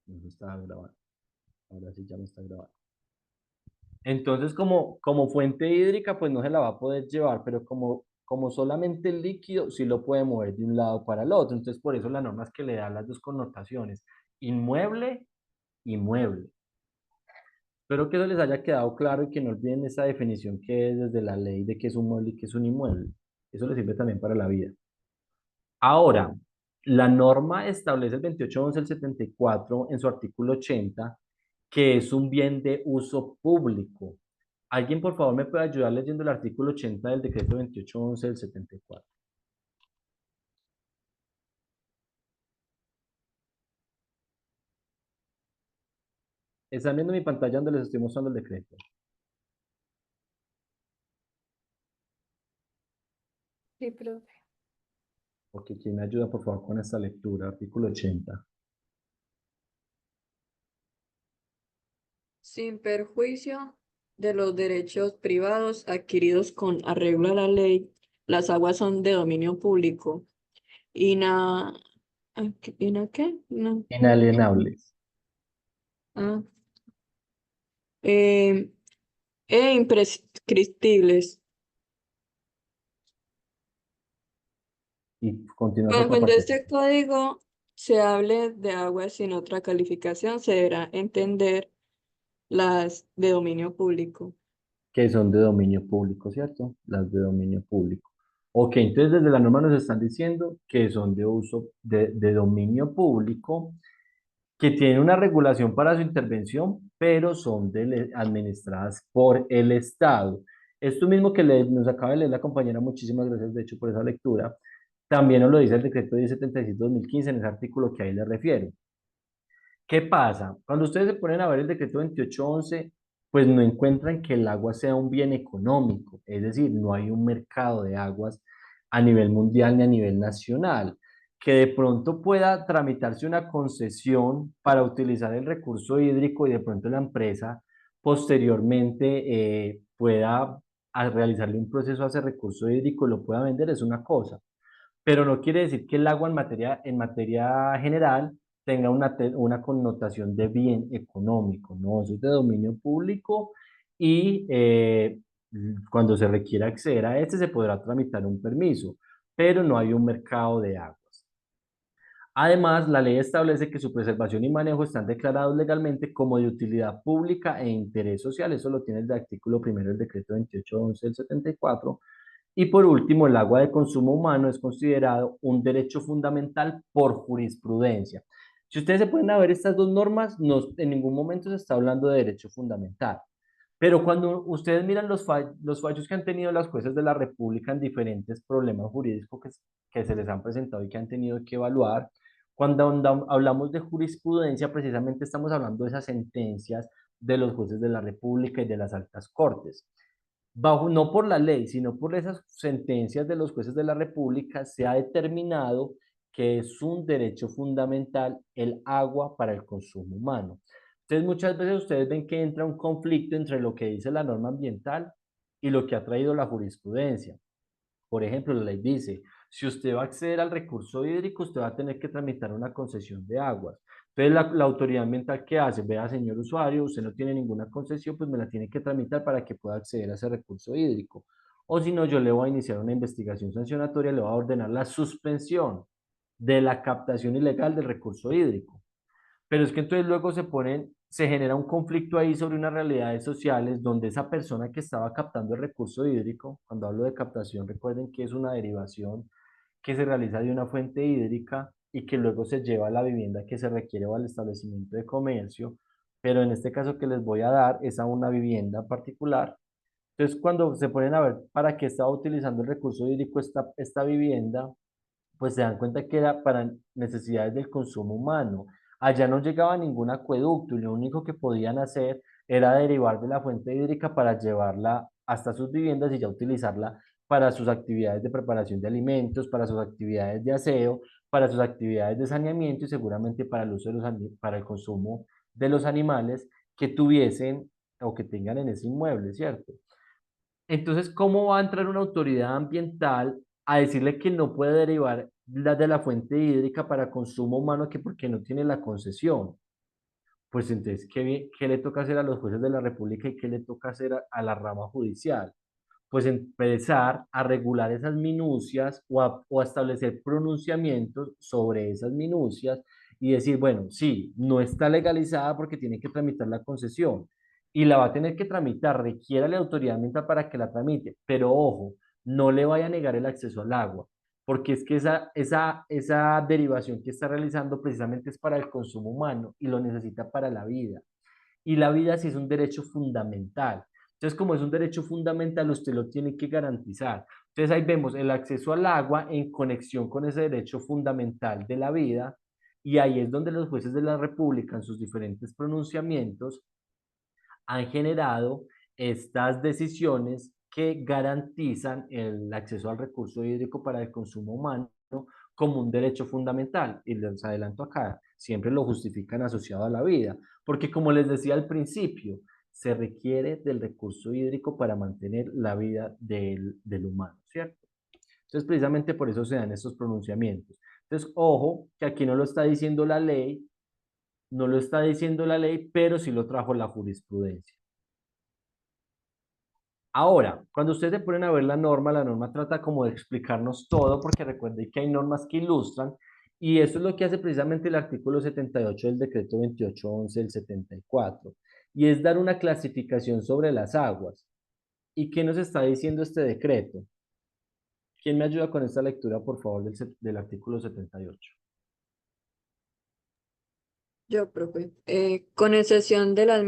No se estaba grabando. Ahora sí ya me está grabando. Entonces, como fuente hídrica, pues no se la va a poder llevar, pero como solamente el líquido, sí lo puede mover de un lado para el otro. Entonces, por eso la norma es que le da las dos connotaciones, inmueble y mueble. Espero que eso les haya quedado claro y que no olviden esa definición que es desde la ley de qué es un mueble y qué es un inmueble. Eso les sirve también para la vida. Ahora, la norma establece el 2811 del 74 en su artículo 80 que es un bien de uso público. ¿Alguien, por favor, me puede ayudar leyendo el artículo 80 del decreto 2811 del 74? Están viendo mi pantalla donde les estoy mostrando el decreto. Sí, profe. Ok, ¿quién me ayuda, por favor, con esta lectura? Artículo 80. Sin perjuicio de los derechos privados adquiridos con arreglo a la ley, las aguas son de dominio público. Ina... ¿Ina qué? No. Inalienables. Ah. Eh, e imprescriptibles. Y continúa, por favor, Cuando parte. este código se hable de aguas sin otra calificación, se deberá entender las de dominio público. Que son de dominio público, ¿cierto? Las de dominio público. Ok, entonces desde la norma nos están diciendo que son de uso de dominio público, que tienen una regulación para su intervención, pero son administradas por el Estado. Esto mismo que nos acaba de leer la compañera, muchísimas gracias de hecho por esa lectura, también nos lo dice el decreto 1076-2015 en ese artículo que ahí le refiero. ¿Qué pasa? Cuando ustedes se ponen a ver el decreto 2811, pues no encuentran que el agua sea un bien económico, es decir, no hay un mercado de aguas a nivel mundial ni a nivel nacional, que de pronto pueda tramitarse una concesión para utilizar el recurso hídrico y de pronto la empresa posteriormente pueda realizarle un proceso a ese recurso hídrico y lo pueda vender, es una cosa, pero no quiere decir que el agua en materia general tenga una connotación de bien económico, no, eso es de dominio público y cuando se requiera acceder a este se podrá tramitar un permiso, pero no hay un mercado de aguas. Además, la ley establece que su preservación y manejo están declarados legalmente como de utilidad pública e interés social. Eso lo tiene el artículo primero del decreto 2811 del 74. Y por último, el agua de consumo humano es considerado un derecho fundamental por jurisprudencia. Si ustedes se pueden ver estas dos normas, no, en ningún momento se está hablando de derecho fundamental. Pero cuando ustedes miran los fallos que han tenido las jueces de la República en diferentes problemas jurídicos que se les han presentado y que han tenido que evaluar, cuando hablamos de jurisprudencia, precisamente estamos hablando de esas sentencias de los jueces de la República y de las altas cortes. No por la ley, sino por esas sentencias de los jueces de la República, se ha determinado que es un derecho fundamental el agua para el consumo humano. Entonces, muchas veces ustedes ven que entra un conflicto entre lo que dice la norma ambiental y lo que ha traído la jurisprudencia. Por ejemplo, la ley dice, si usted va a acceder al recurso hídrico, usted va a tener que tramitar una concesión de aguas. Entonces, la autoridad ambiental, ¿qué hace? Vea, señor usuario, usted no tiene ninguna concesión, pues me la tiene que tramitar para que pueda acceder a ese recurso hídrico. O si no, yo le voy a iniciar una investigación sancionatoria, le voy a ordenar la suspensión de la captación ilegal del recurso hídrico. Pero es que entonces luego se genera un conflicto ahí sobre unas realidades sociales donde esa persona que estaba captando el recurso hídrico, cuando hablo de captación, recuerden que es una derivación que se realiza de una fuente hídrica y que luego se lleva a la vivienda que se requiere o al establecimiento de comercio, pero en este caso que les voy a dar es a una vivienda particular. Entonces, cuando se ponen a ver para qué estaba utilizando el recurso hídrico esta vivienda, pues se dan cuenta que era para necesidades del consumo humano. Allá no llegaba ningún acueducto y lo único que podían hacer era derivar de la fuente hídrica para llevarla hasta sus viviendas y ya utilizarla para sus actividades de preparación de alimentos, para sus actividades de aseo, para sus actividades de saneamiento y seguramente para el uso de para el consumo de los animales que tuviesen o que tengan en ese inmueble, ¿cierto? Entonces, ¿cómo va a entrar una autoridad ambiental a decirle que no puede derivar de la fuente hídrica para consumo humano que porque no tiene la concesión? Pues entonces, ¿qué le toca hacer a los jueces de la República y qué le toca hacer a la rama judicial? Pues empezar a regular esas minucias o a establecer pronunciamientos sobre esas minucias y decir, bueno, sí, no está legalizada porque tiene que tramitar la concesión y la va a tener que tramitar, requiere la autoridad ambiental para que la tramite, pero ojo, no le vaya a negar el acceso al agua, porque es que esa derivación que está realizando precisamente es para el consumo humano y lo necesita para la vida. Y la vida sí es un derecho fundamental. Entonces, como es un derecho fundamental, usted lo tiene que garantizar. Entonces, ahí vemos el acceso al agua en conexión con ese derecho fundamental de la vida, y ahí es donde los jueces de la República, en sus diferentes pronunciamientos, han generado estas decisiones que garantizan el acceso al recurso hídrico para el consumo humano como un derecho fundamental. Y les adelanto acá, siempre lo justifican asociado a la vida, porque como les decía al principio, se requiere del recurso hídrico para mantener la vida del humano, ¿cierto? Entonces, precisamente por eso se dan estos pronunciamientos. Entonces, ojo, que aquí no lo está diciendo la ley, no lo está diciendo la ley, pero sí lo trajo la jurisprudencia. Ahora, cuando ustedes se ponen a ver la norma trata como de explicarnos todo, porque recuerden que hay normas que ilustran, y eso es lo que hace precisamente el artículo 78 del decreto 2811 del 74, y es dar una clasificación sobre las aguas. ¿Y qué nos está diciendo este decreto? ¿Quién me ayuda con esta lectura, por favor, del artículo 78? Yo, profe. Con excepción de las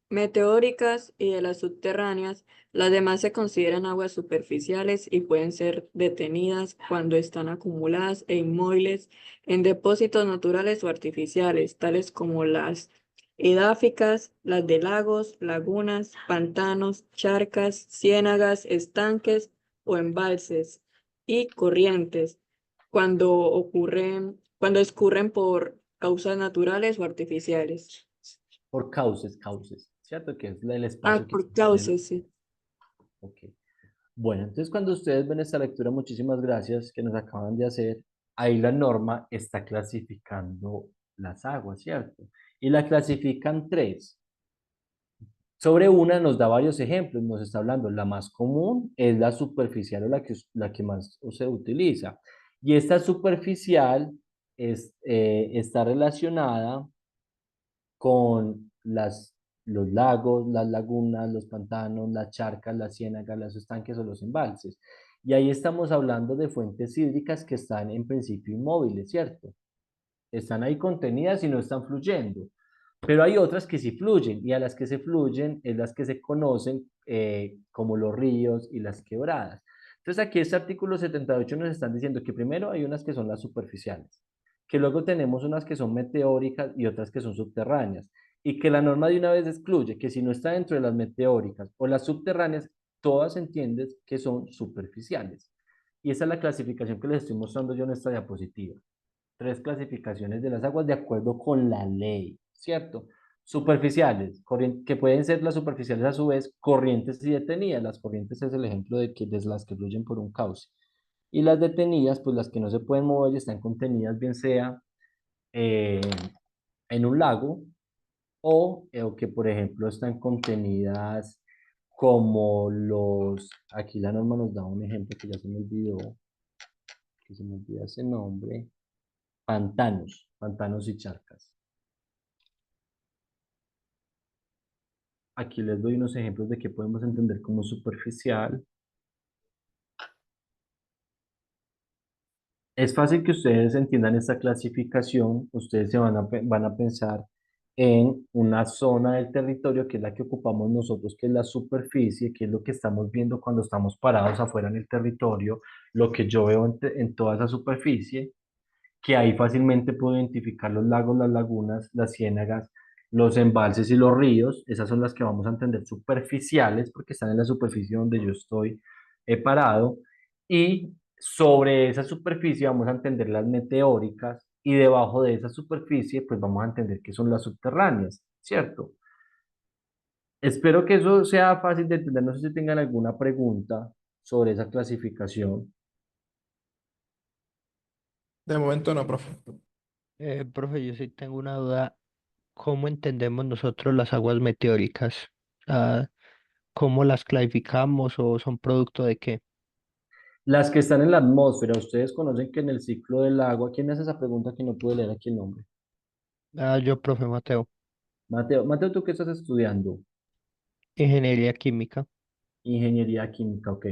meteóricas y de las subterráneas, las demás se consideran aguas superficiales y pueden ser detenidas cuando están acumuladas e inmóviles en depósitos naturales o artificiales, tales como las edáficas, las de lagos, lagunas, pantanos, charcas, ciénagas, estanques o embalses y corrientes cuando escurren por causas naturales o artificiales. Por cauces, ¿cierto? Que es el Ah, espacio que por tiene. causas, sí. Ok. Bueno, entonces cuando ustedes ven esta lectura, muchísimas gracias que nos acaban de hacer. Ahí la norma está clasificando las aguas, ¿cierto? Y la clasifican tres. Sobre una nos da varios ejemplos, nos está hablando, la más común es la superficial o la que más se utiliza. Y esta superficial está relacionada con los lagos, las lagunas, los pantanos, las charcas, las ciénagas, los estanques o los embalses. Y ahí estamos hablando de fuentes hídricas que están en principio inmóviles, ¿cierto? Están ahí contenidas y no están fluyendo. Pero hay otras que sí fluyen y a las que se fluyen es las que se conocen como los ríos y las quebradas. Entonces aquí este artículo 78 nos están diciendo que primero hay unas que son las superficiales, que luego tenemos unas que son meteóricas y otras que son subterráneas, y que la norma de una vez excluye que si no está dentro de las meteóricas o las subterráneas, todas entiendes que son superficiales. Y esa es la clasificación que les estoy mostrando yo en esta diapositiva. Tres clasificaciones de las aguas de acuerdo con la ley, ¿cierto? Superficiales, que pueden ser las superficiales a su vez corrientes y detenidas. Las corrientes es el ejemplo de las que fluyen por un cauce. Y las detenidas, pues las que no se pueden mover y están contenidas, bien sea eh, en un lago o que, por ejemplo, están contenidas como aquí la norma nos da un ejemplo que ya se me olvidó, que se me olvida ese nombre, pantanos y charcas. Aquí les doy unos ejemplos de qué podemos entender como superficial. Es fácil que ustedes entiendan esta clasificación. Ustedes van a pensar en una zona del territorio que es la que ocupamos nosotros, que es la superficie, que es lo que estamos viendo cuando estamos parados afuera en el territorio, lo que yo veo en toda esa superficie, que ahí fácilmente puedo identificar los lagos, las lagunas, las ciénagas, los embalses y los ríos. Esas son las que vamos a entender superficiales porque están en la superficie donde yo estoy parado. Y sobre esa superficie vamos a entender las meteóricas y debajo de esa superficie pues vamos a entender que son las subterráneas, ¿cierto? Espero que eso sea fácil de entender. No sé si tengan alguna pregunta sobre esa clasificación. De momento no, profe. Profe, yo sí tengo una duda ¿cómo entendemos nosotros las aguas meteóricas? Ah, ¿cómo las clasificamos o son producto de qué? Las que están en la atmósfera, ustedes conocen que en el ciclo del agua, ¿quién me hace esa pregunta que no pude leer aquí el nombre? Ah, yo, profe Mateo, Mateo, Mateo, ¿tú qué estás estudiando? ingeniería química. Ingeniería química, ok.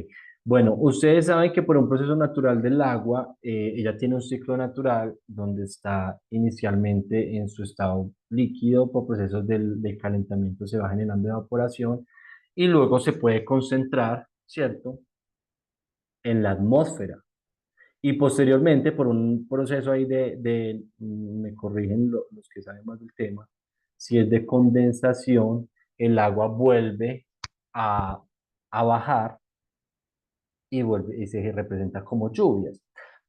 Bueno, ustedes saben que por un proceso natural del agua, ella tiene un ciclo natural donde está inicialmente en su estado líquido, por procesos del calentamiento se va generando evaporación y luego se puede concentrar, ¿cierto?, en la atmósfera. Y posteriormente, por un proceso ahí me corrigen los que saben más del tema, si es de condensación, el agua vuelve a, a bajar y vuelve y se representa como lluvias.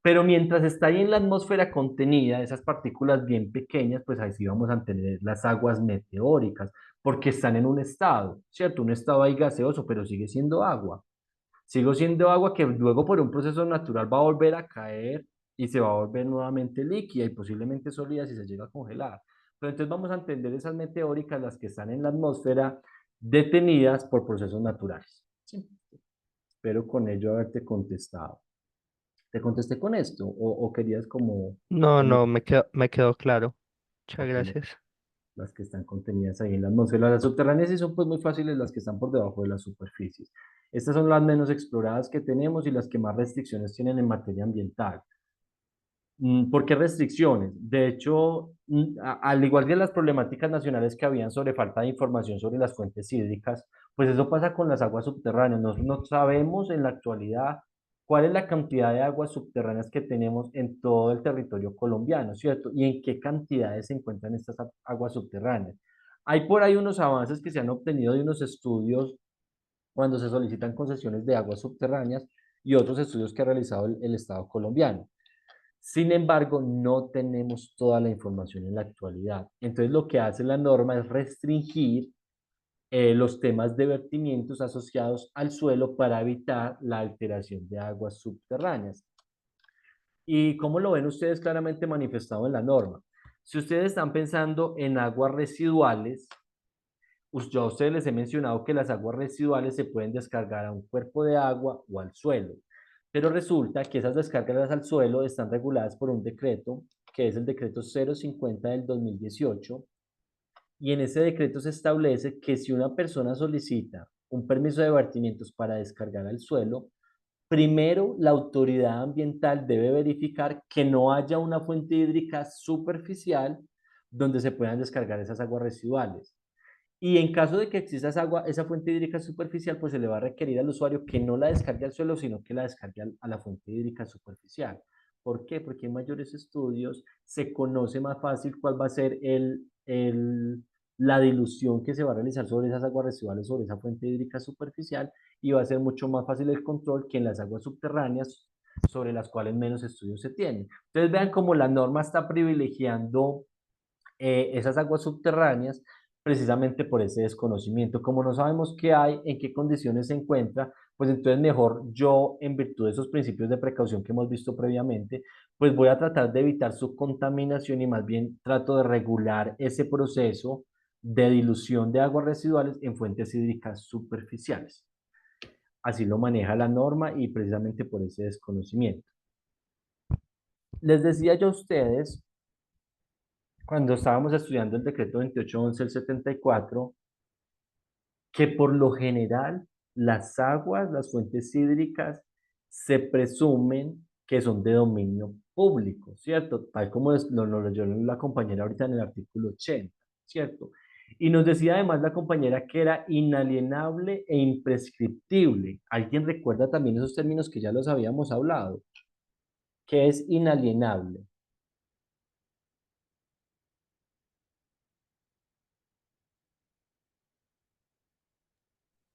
Pero mientras está ahí en la atmósfera contenida, esas partículas bien pequeñas, pues ahí sí vamos a tener las aguas meteóricas, porque están en un estado, ¿cierto? Un estado ahí gaseoso, pero sigue siendo agua. Sigo siendo agua que luego por un proceso natural va a volver a caer y se va a volver nuevamente líquida y posiblemente sólida si se llega a congelar. Pero entonces vamos a entender esas meteóricas, las que están en la atmósfera, detenidas por procesos naturales. Sí. Espero con ello haberte contestado. ¿Te contesté con esto o querías como, No, como no, me quedó claro. Muchas ok, gracias. las que están contenidas ahí en la atmósfera? Las subterráneas sí son pues muy fáciles las que están por debajo de las superficies. Estas son las menos exploradas que tenemos y las que más restricciones tienen en materia ambiental. ¿Por qué restricciones? De hecho, al igual que las problemáticas nacionales que habían sobre falta de información sobre las fuentes hídricas, pues eso pasa con las aguas subterráneas. No sabemos en la actualidad cuál es la cantidad de aguas subterráneas que tenemos en todo el territorio colombiano, ¿cierto? Y en qué cantidades se encuentran estas aguas subterráneas. Hay por ahí unos avances que se han obtenido de unos estudios cuando se solicitan concesiones de aguas subterráneas y otros estudios que ha realizado el Estado colombiano. Sin embargo, no tenemos toda la información en la actualidad. Entonces, lo que hace la norma es restringir los temas de vertimientos asociados al suelo para evitar la alteración de aguas subterráneas. ¿Y cómo lo ven ustedes claramente manifestado en la norma? Si ustedes están pensando en aguas residuales, yo a ustedes les he mencionado que las aguas residuales se pueden descargar a un cuerpo de agua o al suelo, pero resulta que esas descargas al suelo están reguladas por un decreto, que es el decreto 050 del 2018, y en ese decreto se establece que si una persona solicita un permiso de vertimientos para descargar al suelo, primero la autoridad ambiental debe verificar que no haya una fuente hídrica superficial donde se puedan descargar esas aguas residuales. Y en caso de que exista esa fuente hídrica superficial, pues se le va a requerir al usuario que no la descargue al suelo, sino que la descargue a la fuente hídrica superficial. ¿Por qué? Porque en mayores estudios se conoce más fácil cuál va a ser la dilución que se va a realizar sobre esas aguas residuales, sobre esa fuente hídrica superficial, y va a ser mucho más fácil el control que en las aguas subterráneas, sobre las cuales menos estudios se tienen. Entonces vean cómo la norma está privilegiando esas aguas subterráneas precisamente por ese desconocimiento. Como no sabemos qué hay, en qué condiciones se encuentra, pues entonces mejor yo, en virtud de esos principios de precaución que hemos visto previamente, pues voy a tratar de evitar su contaminación y más bien trato de regular ese proceso de dilución de aguas residuales en fuentes hídricas superficiales. Así lo maneja la norma y precisamente por ese desconocimiento. Les decía yo a ustedes cuando estábamos estudiando el decreto 2811 del 74, que por lo general las aguas, las fuentes hídricas, se presumen que son de dominio público, ¿cierto? Tal como lo leyó la compañera ahorita en el artículo 80, ¿cierto? Y nos decía además la compañera que era inalienable e imprescriptible. ¿Alguien recuerda también esos términos que ya los habíamos hablado? ¿Qué es inalienable?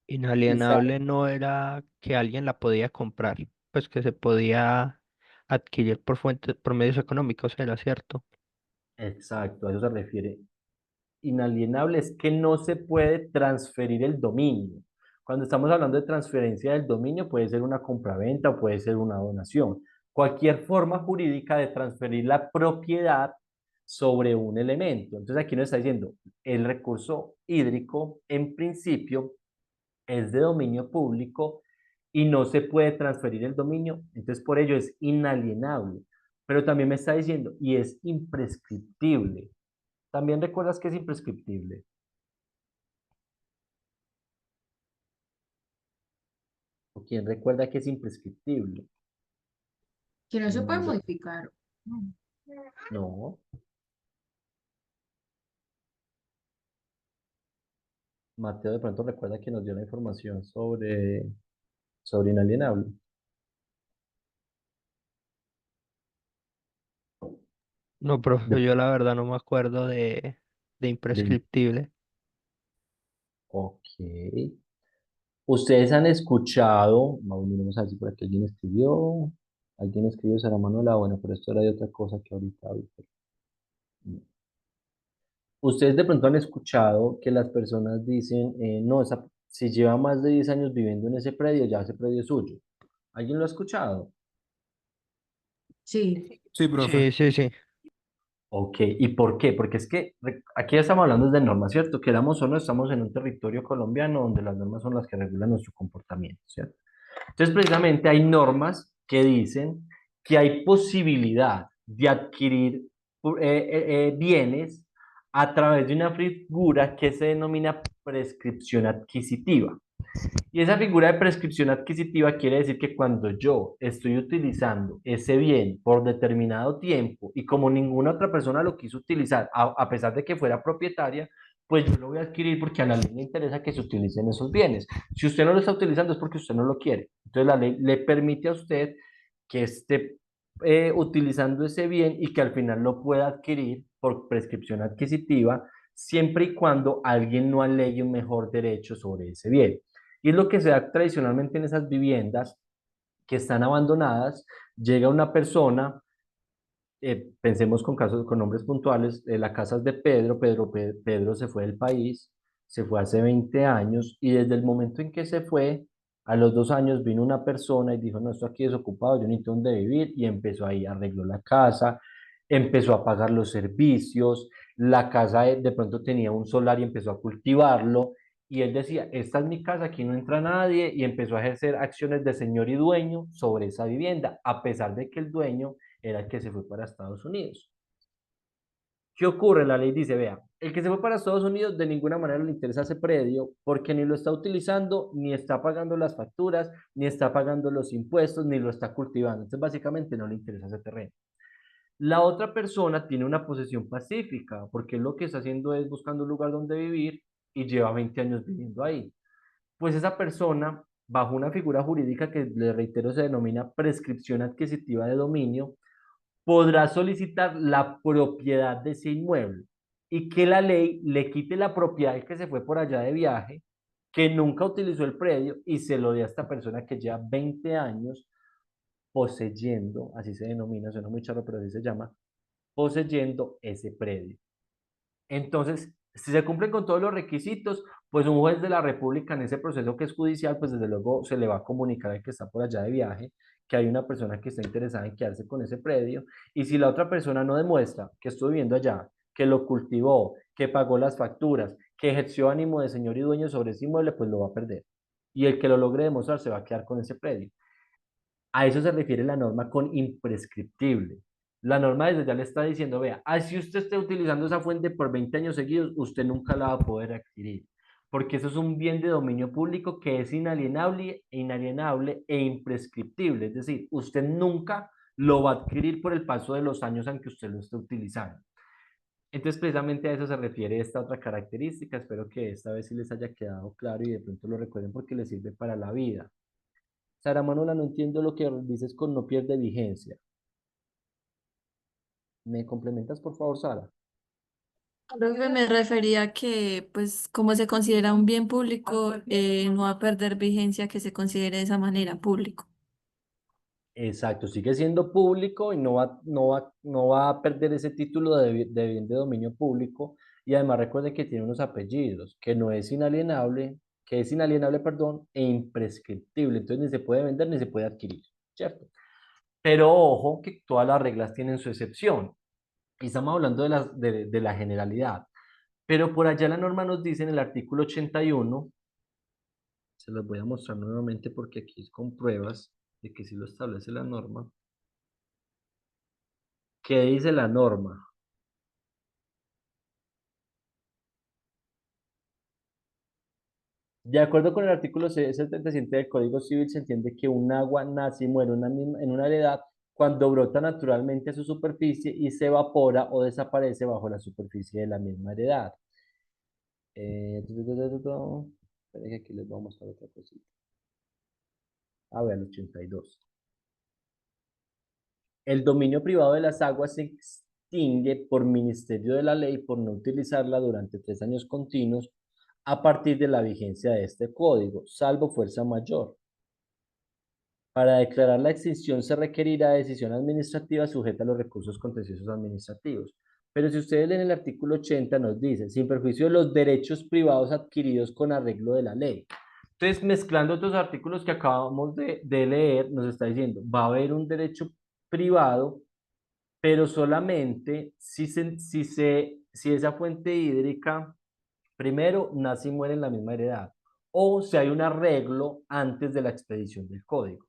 Sí, Inalienable no era que alguien la podía comprar, pues que se podía adquirir por fuentes, por medios económicos, era cierto. exacto, a eso se refiere. Inalienable es que no se puede transferir el dominio. Cuando estamos hablando de transferencia del dominio, puede ser una compraventa o puede ser una donación. Cualquier forma jurídica de transferir la propiedad sobre un elemento. Entonces aquí nos está diciendo, el recurso hídrico en principio es de dominio público y no se puede transferir el dominio, entonces por ello es inalienable. Pero también me está diciendo, y es imprescriptible. ¿También recuerdas que es imprescriptible? ¿O quién recuerda que es imprescriptible? Que no se puede Mm, modificar. No. No. Mateo de pronto recuerda que nos dio la información sobre inalienable. No, profe, De, yo la verdad no me acuerdo de de- imprescriptible. ok. Ustedes han escuchado, vamos, miremos a ver si por aquí alguien escribió Sara Manuela, bueno, pero esto era de otra cosa que ahorita vi, pero no. Ustedes de pronto han escuchado que las personas dicen, no, si lleva más de 10 años viviendo en ese predio, ya ese predio es suyo. ¿Alguien lo ha escuchado? Sí, Sí, profe. Sí, sí, sí. Ok, ¿y por qué? Porque es que aquí ya estamos hablando de normas, ¿cierto? Queramos o no, estamos en un territorio colombiano donde las normas son las que regulan nuestro comportamiento, ¿cierto? Entonces, precisamente hay normas que dicen que hay posibilidad de adquirir bienes a través de una figura que se denomina prescripción adquisitiva. Y esa figura de prescripción adquisitiva quiere decir que cuando yo estoy utilizando ese bien por determinado tiempo y como ninguna otra persona lo quiso utilizar, a pesar de que fuera propietaria, pues yo lo voy a adquirir porque a la ley le interesa que se utilicen esos bienes. Si usted no lo está utilizando es porque usted no lo quiere. Entonces la ley le permite a usted que esté utilizando ese bien y que al final lo pueda adquirir por prescripción adquisitiva, siempre y cuando alguien no alegue un mejor derecho sobre ese bien. Y es lo que se da tradicionalmente en esas viviendas que están abandonadas. Llega una persona, pensemos con casos, con nombres puntuales, la casa es de Pedro se fue del país, se fue hace 20 años y desde el momento en que se fue, a los 2 años vino una persona y dijo, no, esto aquí es ocupado, yo necesito donde vivir y empezó ahí, arregló la casa, empezó a pagar los servicios, la casa de pronto tenía un solar y empezó a cultivarlo y él decía, esta es mi casa, aquí no entra nadie y empezó a ejercer acciones de señor y dueño sobre esa vivienda, a pesar de que el dueño era el que se fue para Estados Unidos. ¿Qué ocurre? La ley dice, vea, el que se fue para Estados Unidos de ninguna manera le interesa ese predio porque ni lo está utilizando, ni está pagando las facturas, ni está pagando los impuestos, ni lo está cultivando. Entonces, básicamente no le interesa ese terreno. La otra persona tiene una posesión pacífica porque lo que está haciendo es buscando un lugar donde vivir y lleva 20 años viviendo ahí. Pues esa persona, bajo una figura jurídica que le reitero se denomina prescripción adquisitiva de dominio, podrá solicitar la propiedad de ese inmueble y que la ley le quite la propiedad del que se fue por allá de viaje, que nunca utilizó el predio y se lo dé a esta persona que lleva 20 años poseyendo, así se denomina, suena muy charro, pero así se llama, poseyendo ese predio. Entonces, si se cumplen con todos los requisitos, pues un juez de la República en ese proceso que es judicial, pues desde luego se le va a comunicar al que está por allá de viaje que hay una persona que está interesada en quedarse con ese predio. Y si la otra persona no demuestra que estuvo viviendo allá, que lo cultivó, que pagó las facturas, que ejerció ánimo de señor y dueño sobre ese inmueble, pues lo va a perder. Y el que lo logre demostrar se va a quedar con ese predio. A eso se refiere la norma con imprescriptible. La norma desde ya le está diciendo, vea, así usted esté utilizando esa fuente por 20 años seguidos, usted nunca la va a poder adquirir, porque eso es un bien de dominio público que es inalienable e imprescriptible, es decir, usted nunca lo va a adquirir por el paso de los años en que usted lo esté utilizando. Entonces, precisamente a eso se refiere esta otra característica. Espero que esta vez sí les haya quedado claro y de pronto lo recuerden porque les sirve para la vida. Sara Manuela, no entiendo lo que dices con no pierde vigencia. ¿Me complementas, por favor, Sara? Profe, me refería a que, pues, como se considera un bien público, no va a perder vigencia que se considere de esa manera público. Exacto, sigue siendo público y no va a perder ese título de bien de dominio público. Y además recuerden que tiene unos apellidos, que es inalienable, perdón, e imprescriptible. Entonces ni se puede vender ni se puede adquirir, ¿cierto? Pero ojo que todas las reglas tienen su excepción. Y estamos hablando de la generalidad. Pero por allá la norma nos dice en el artículo 81, se los voy a mostrar nuevamente porque aquí es con pruebas de que sí lo establece la norma. ¿Qué dice la norma? De acuerdo con el artículo 77 del Código Civil, se entiende que un agua nace y muere en una heredad cuando brota naturalmente a su superficie y se evapora o desaparece bajo la superficie de la misma heredad. Esperen que aquí les voy a mostrar otra cosita. A ver, el 82. El dominio privado de las aguas se extingue por ministerio de la ley por no utilizarla durante 3 años continuos a partir de la vigencia de este código, salvo fuerza mayor. Para declarar la extinción se requerirá decisión administrativa sujeta a los recursos contenciosos administrativos. Pero si ustedes leen el artículo 80 nos dice, sin perjuicio de los derechos privados adquiridos con arreglo de la ley. Entonces, mezclando otros artículos que acabamos de leer, nos está diciendo, va a haber un derecho privado, pero solamente si esa fuente hídrica, primero, nace y muere en la misma heredad, o si hay un arreglo antes de la expedición del código.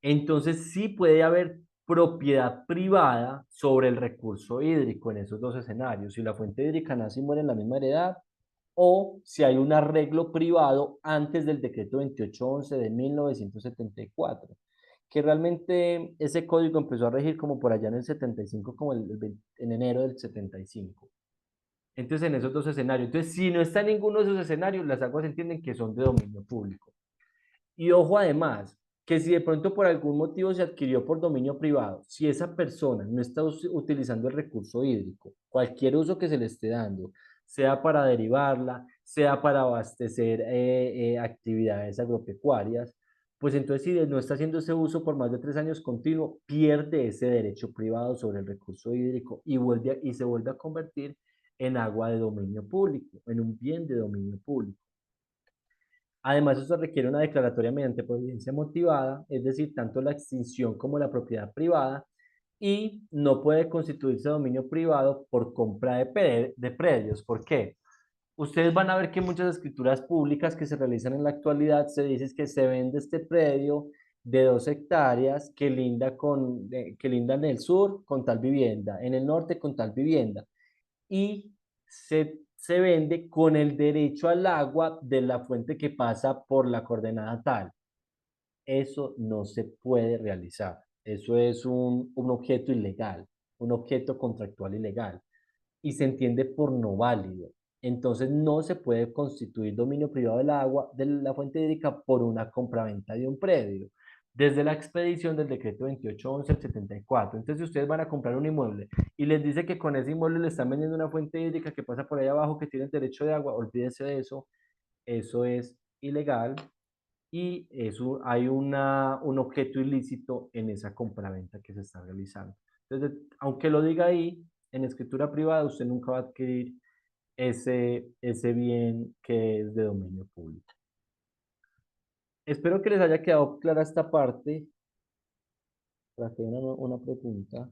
Entonces sí puede haber propiedad privada sobre el recurso hídrico en esos dos escenarios, si la fuente hídrica nace y muere en la misma heredad o si hay un arreglo privado antes del decreto 2811 de 1974, que realmente ese código empezó a regir como por allá en el 75, como en enero del 75. Entonces en esos dos escenarios, entonces si no está en ninguno de esos escenarios, las aguas entienden que son de dominio público. Y ojo además, que si de pronto por algún motivo se adquirió por dominio privado, si esa persona no está utilizando el recurso hídrico, cualquier uso que se le esté dando, sea para derivarla, sea para abastecer actividades agropecuarias, pues entonces si no está haciendo ese uso por más de 3 años continuo, pierde ese derecho privado sobre el recurso hídrico y se vuelve a convertir en agua de dominio público, en un bien de dominio público. Además, eso requiere una declaratoria mediante providencia motivada, es decir, tanto la extinción como la propiedad privada, y no puede constituirse dominio privado por compra de predios. ¿Por qué? Ustedes van a ver que muchas escrituras públicas que se realizan en la actualidad se dice que se vende este predio de 2 hectáreas que linda en el sur con tal vivienda, en el norte con tal vivienda y se vende con el derecho al agua de la fuente que pasa por la coordenada tal. Eso no se puede realizar. Eso es un objeto ilegal, un objeto contractual ilegal y se entiende por no válido. Entonces no se puede constituir dominio privado del agua de la fuente hídrica por una compraventa de un predio. Desde la expedición del decreto 2811 del 74. Entonces, si ustedes van a comprar un inmueble y les dice que con ese inmueble le están vendiendo una fuente hídrica que pasa por ahí abajo, que tiene derecho de agua, olvídense de eso. Eso es ilegal y hay un objeto ilícito en esa compraventa que se está realizando. Entonces, aunque lo diga ahí, en escritura privada, usted nunca va a adquirir ese bien que es de dominio público. Espero que les haya quedado clara esta parte. Para que una pregunta.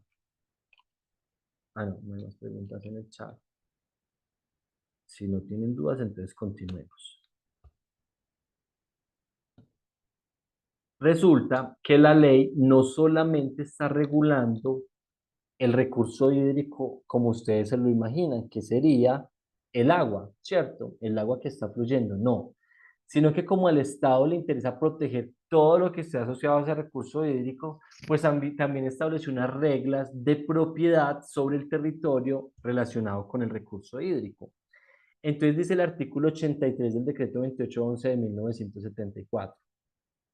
Ah, no hay más preguntas en el chat. Si no tienen dudas, entonces continuemos. Resulta que la ley no solamente está regulando el recurso hídrico como ustedes se lo imaginan, que sería el agua, ¿cierto? El agua que está fluyendo, no. Sino que como al Estado le interesa proteger todo lo que esté asociado a ese recurso hídrico, pues también estableció unas reglas de propiedad sobre el territorio relacionado con el recurso hídrico. Entonces dice el artículo 83 del decreto 2811 de 1974.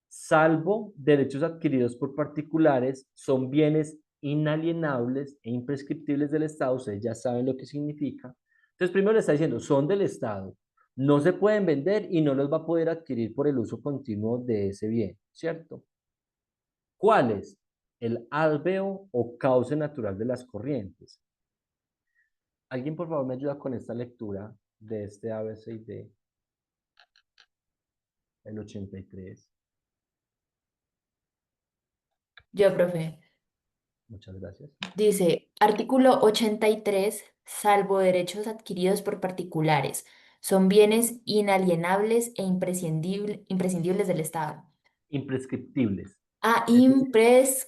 Salvo derechos adquiridos por particulares, son bienes inalienables e imprescriptibles del Estado, ustedes ya saben lo que significa. Entonces, primero le está diciendo, son del Estado, no se pueden vender y no los va a poder adquirir por el uso continuo de ese bien, ¿cierto? ¿Cuáles? El alveo o cauce natural de las corrientes. ¿Alguien por favor me ayuda con esta lectura de este ABCD, el 83? Yo, profe. Muchas gracias. Dice, artículo 83, salvo derechos adquiridos por particulares, son bienes inalienables e imprescindibles del Estado. Imprescriptibles. Ah, Eso sí.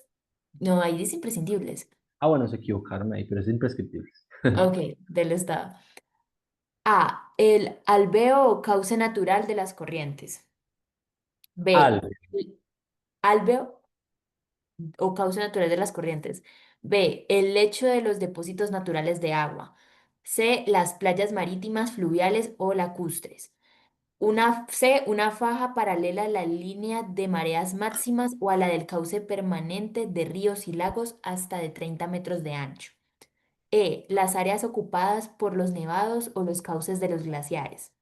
No, ahí dice imprescindibles. Bueno, se equivocaron ahí, pero es imprescriptibles. Ok, del Estado. A, el alveo o cauce natural de las corrientes. B, Al, el alveo o cauce natural de las corrientes. B, el lecho de los depósitos naturales de agua. C, las playas marítimas, fluviales o lacustres. Una faja paralela a la línea de mareas máximas o a la del cauce permanente de ríos y lagos hasta de 30 metros de ancho. E, las áreas ocupadas por los nevados o los cauces de los glaciares.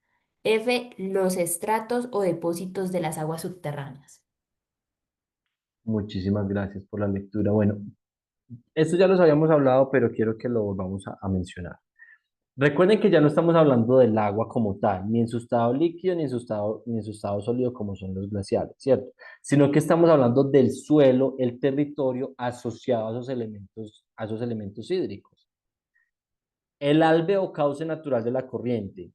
F, los estratos o depósitos de las aguas subterráneas. muchísimas gracias por la lectura. Bueno, esto ya los habíamos hablado, pero quiero que lo volvamos a mencionar. Recuerden que ya no estamos hablando del agua como tal, ni en su estado líquido, ni en su estado sólido como son los glaciares, ¿cierto? Sino que estamos hablando del suelo, el territorio asociado a esos elementos hídricos. El albe o cauce natural de la corriente.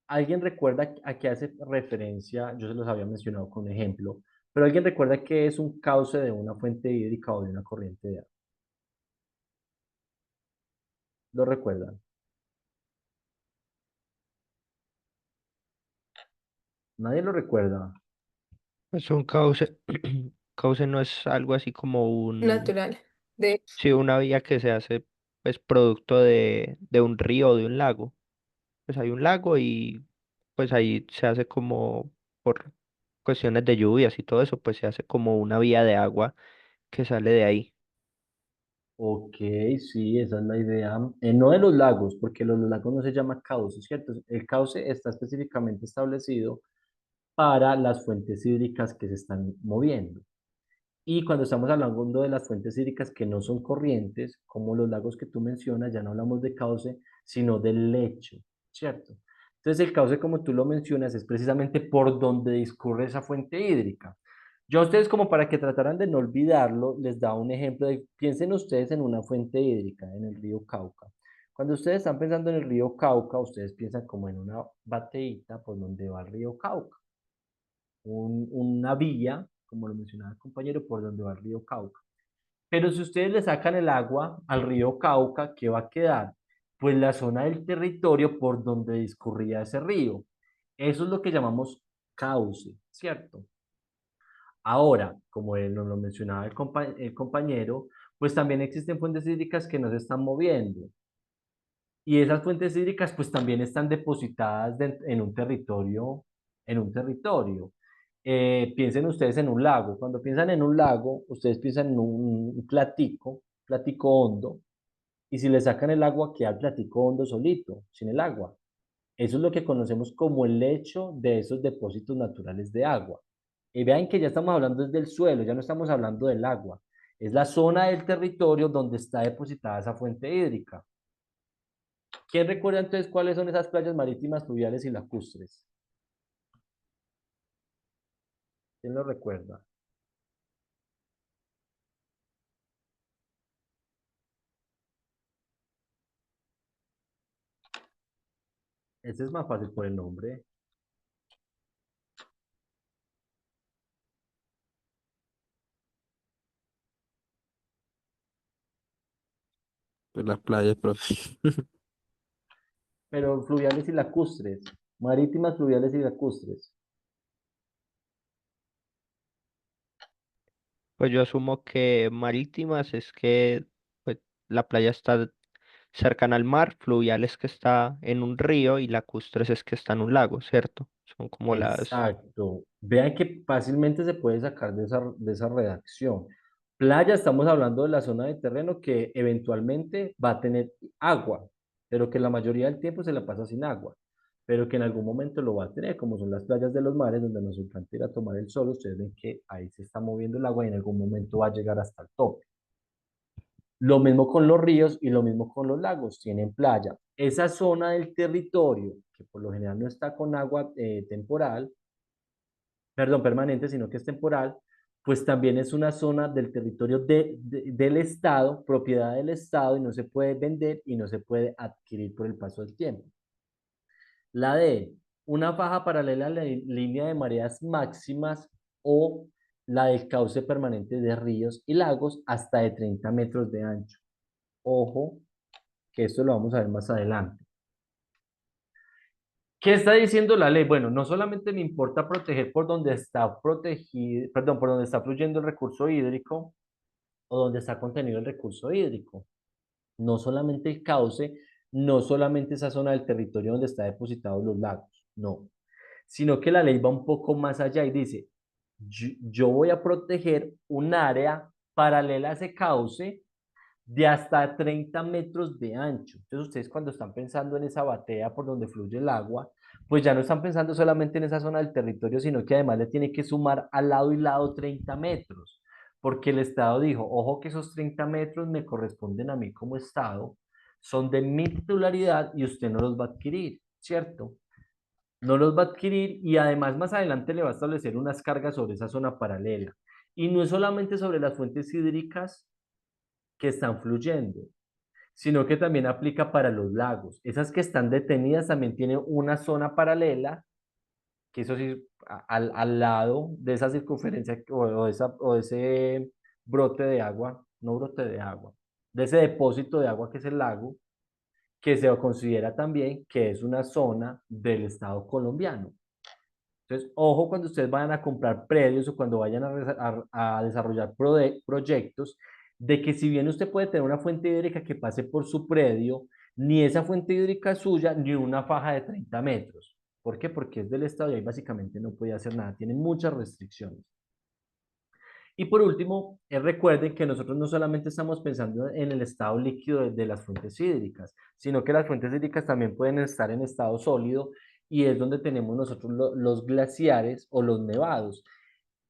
¿Alguien recuerda a qué hace referencia? Yo se los había mencionado con ejemplo, pero ¿alguien recuerda qué es un cauce de una fuente hídrica o de una corriente de agua? ¿Lo recuerdan? Nadie lo recuerda. Pues un cauce, cauce no es algo así como Natural. De sí, una vía que se hace pues producto de un río o de un lago. Pues hay un lago y pues ahí se hace como por cuestiones de lluvias y todo eso, pues se hace como una vía de agua que sale de ahí. Ok, sí, esa es la idea. No de los lagos, porque los lagos no se llama cauce, ¿cierto? El cauce está específicamente establecido para las fuentes hídricas que se están moviendo. Y cuando estamos hablando de las fuentes hídricas que no son corrientes, como los lagos que tú mencionas, ya no hablamos de cauce, sino del lecho, ¿cierto? Entonces el cauce, como tú lo mencionas, es precisamente por donde discurre esa fuente hídrica. Yo a ustedes, como para que trataran de no olvidarlo, les da un ejemplo de, piensen ustedes en una fuente hídrica, en el río Cauca. Cuando ustedes están pensando en el río Cauca, ustedes piensan como en una bateíta por donde va el río Cauca, una vía, como lo mencionaba el compañero, por donde va el río Cauca. Pero si ustedes le sacan el agua al río Cauca, ¿qué va a quedar? Pues la zona del territorio por donde discurría ese río. Eso es lo que llamamos cauce, ¿cierto? Ahora, como él nos lo mencionaba el compañero, pues también existen fuentes hídricas que no se están moviendo. Y esas fuentes hídricas pues también están depositadas en un territorio, en un territorio. Piensen ustedes en un lago. Cuando piensan en un lago, ustedes piensan en un platico hondo, y si le sacan el agua, queda el platico hondo solito, sin el agua. Eso es lo que conocemos como el lecho de esos depósitos naturales de agua. Y vean que ya estamos hablando del suelo, ya no estamos hablando del agua. Es la zona del territorio donde está depositada esa fuente hídrica. ¿Quién recuerda entonces cuáles son esas playas marítimas, fluviales y lacustres? ¿Quién lo recuerda? Ese es más fácil por el nombre. De las playas, profe. Pero fluviales y lacustres. Marítimas, fluviales y lacustres. Pues yo asumo que marítimas es que pues, la playa está cercana al mar, fluviales que está en un río y lacustres es que está en un lago, ¿cierto? Son como las... Exacto. Vean que fácilmente se puede sacar de esa redacción. Playa, estamos hablando de la zona de terreno que eventualmente va a tener agua, pero que la mayoría del tiempo se la pasa sin agua, pero que en algún momento lo va a tener, como son las playas de los mares, donde nos encanta ir a tomar el sol. Ustedes ven que ahí se está moviendo el agua y en algún momento va a llegar hasta el tope. Lo mismo con los ríos y lo mismo con los lagos, tienen playa. Esa zona del territorio, que por lo general no está con agua temporal, perdón, permanente, sino que es temporal, pues también es una zona del territorio del Estado, propiedad del Estado, y no se puede vender y no se puede adquirir por el paso del tiempo. La D, una faja paralela a la línea de mareas máximas o la del cauce permanente de ríos y lagos hasta de 30 metros de ancho. Ojo, que esto lo vamos a ver más adelante. ¿Qué está diciendo la ley? Bueno, no solamente me importa proteger por donde está protegido, perdón, por donde está fluyendo el recurso hídrico o donde está contenido el recurso hídrico. No solamente el cauce, no solamente esa zona del territorio donde está depositados los lagos, no. Sino que la ley va un poco más allá y dice, yo voy a proteger un área paralela a ese cauce de hasta 30 metros de ancho. Entonces ustedes cuando están pensando en esa batea por donde fluye el agua, pues ya no están pensando solamente en esa zona del territorio, sino que además le tiene que sumar al lado y lado 30 metros, porque el Estado dijo, ojo que esos 30 metros me corresponden a mí como Estado, son de mi titularidad y usted no los va a adquirir, ¿cierto? No los va a adquirir y además más adelante le va a establecer unas cargas sobre esa zona paralela. Y no es solamente sobre las fuentes hídricas que están fluyendo, sino que también aplica para los lagos. Esas que están detenidas también tienen una zona paralela, que eso sí, al lado de esa circunferencia o de ese brote de agua, no brote de agua, de ese depósito de agua que es el lago, que se considera también que es una zona del Estado colombiano. Entonces, ojo cuando ustedes vayan a comprar predios o cuando vayan a desarrollar proyectos, de que si bien usted puede tener una fuente hídrica que pase por su predio, ni esa fuente hídrica es suya, ni una faja de 30 metros. ¿Por qué? Porque es del Estado y ahí básicamente no puede hacer nada. Tiene muchas restricciones. Y por último, recuerden que nosotros no solamente estamos pensando en el estado líquido de las fuentes hídricas, sino que las fuentes hídricas también pueden estar en estado sólido y es donde tenemos nosotros los glaciares o los nevados.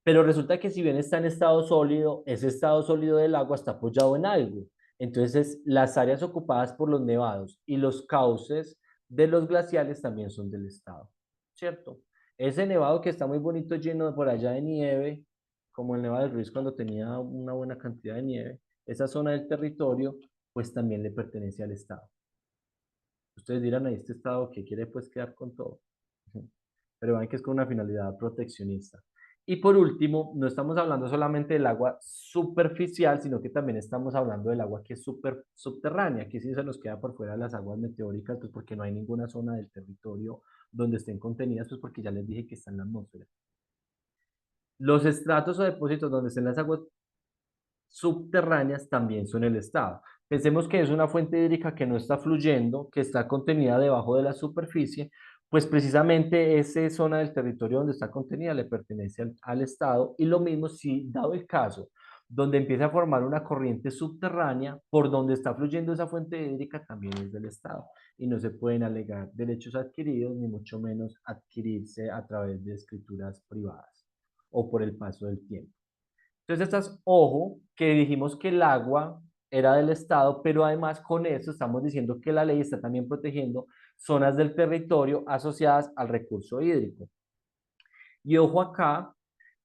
Pero resulta que si bien está en estado sólido, ese estado sólido del agua está apoyado en algo. Entonces, las áreas ocupadas por los nevados y los cauces de los glaciares también son del estado, ¿cierto? Ese nevado que está muy bonito, lleno por allá de nieve, como el Nevado del Ruiz cuando tenía una buena cantidad de nieve, esa zona del territorio, pues también le pertenece al estado. Ustedes dirán, ahí este estado que quiere pues quedar con todo. Pero vean que es con una finalidad proteccionista. Y por último, no estamos hablando solamente del agua superficial, sino que también estamos hablando del agua que es subterránea, que sí se nos queda por fuera de las aguas meteóricas, pues porque no hay ninguna zona del territorio donde estén contenidas, pues porque ya les dije que está en la atmósfera. Los estratos o depósitos donde estén las aguas subterráneas también son el estado. Pensemos que es una fuente hídrica que no está fluyendo, que está contenida debajo de la superficie, pues precisamente esa zona del territorio donde está contenida le pertenece al estado y lo mismo si dado el caso donde empieza a formar una corriente subterránea por donde está fluyendo esa fuente hídrica también es del estado y no se pueden alegar derechos adquiridos ni mucho menos adquirirse a través de escrituras privadas o por el paso del tiempo. Entonces, estas, ojo, que dijimos que el agua era del Estado, pero además con eso estamos diciendo que la ley está también protegiendo zonas del territorio asociadas al recurso hídrico. Y ojo acá,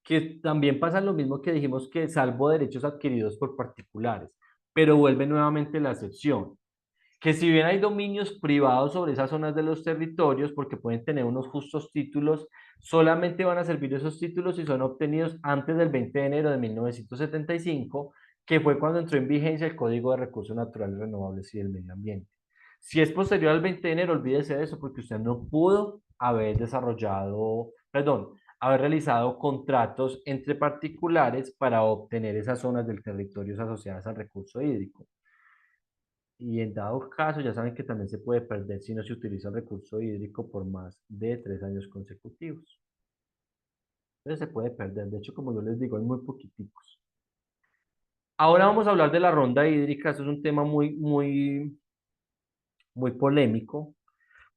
que también pasa lo mismo que dijimos que salvo derechos adquiridos por particulares, pero vuelve nuevamente la excepción que si bien hay dominios privados sobre esas zonas de los territorios, porque pueden tener unos justos títulos, solamente van a servir esos títulos si son obtenidos antes del 20 de enero de 1975, que fue cuando entró en vigencia el Código de Recursos Naturales Renovables y del Medio Ambiente. Si es posterior al 20 de enero, olvídese de eso, porque usted no pudo haber desarrollado, perdón, haber realizado contratos entre particulares para obtener esas zonas del territorio asociadas al recurso hídrico. Y en dado caso, ya saben que también se puede perder si no se utiliza el recurso hídrico por más de 3 años consecutivos. Entonces se puede perder. De hecho, como yo les digo, hay muy poquiticos. Ahora vamos a hablar de la ronda hídrica. Eso es un tema muy polémico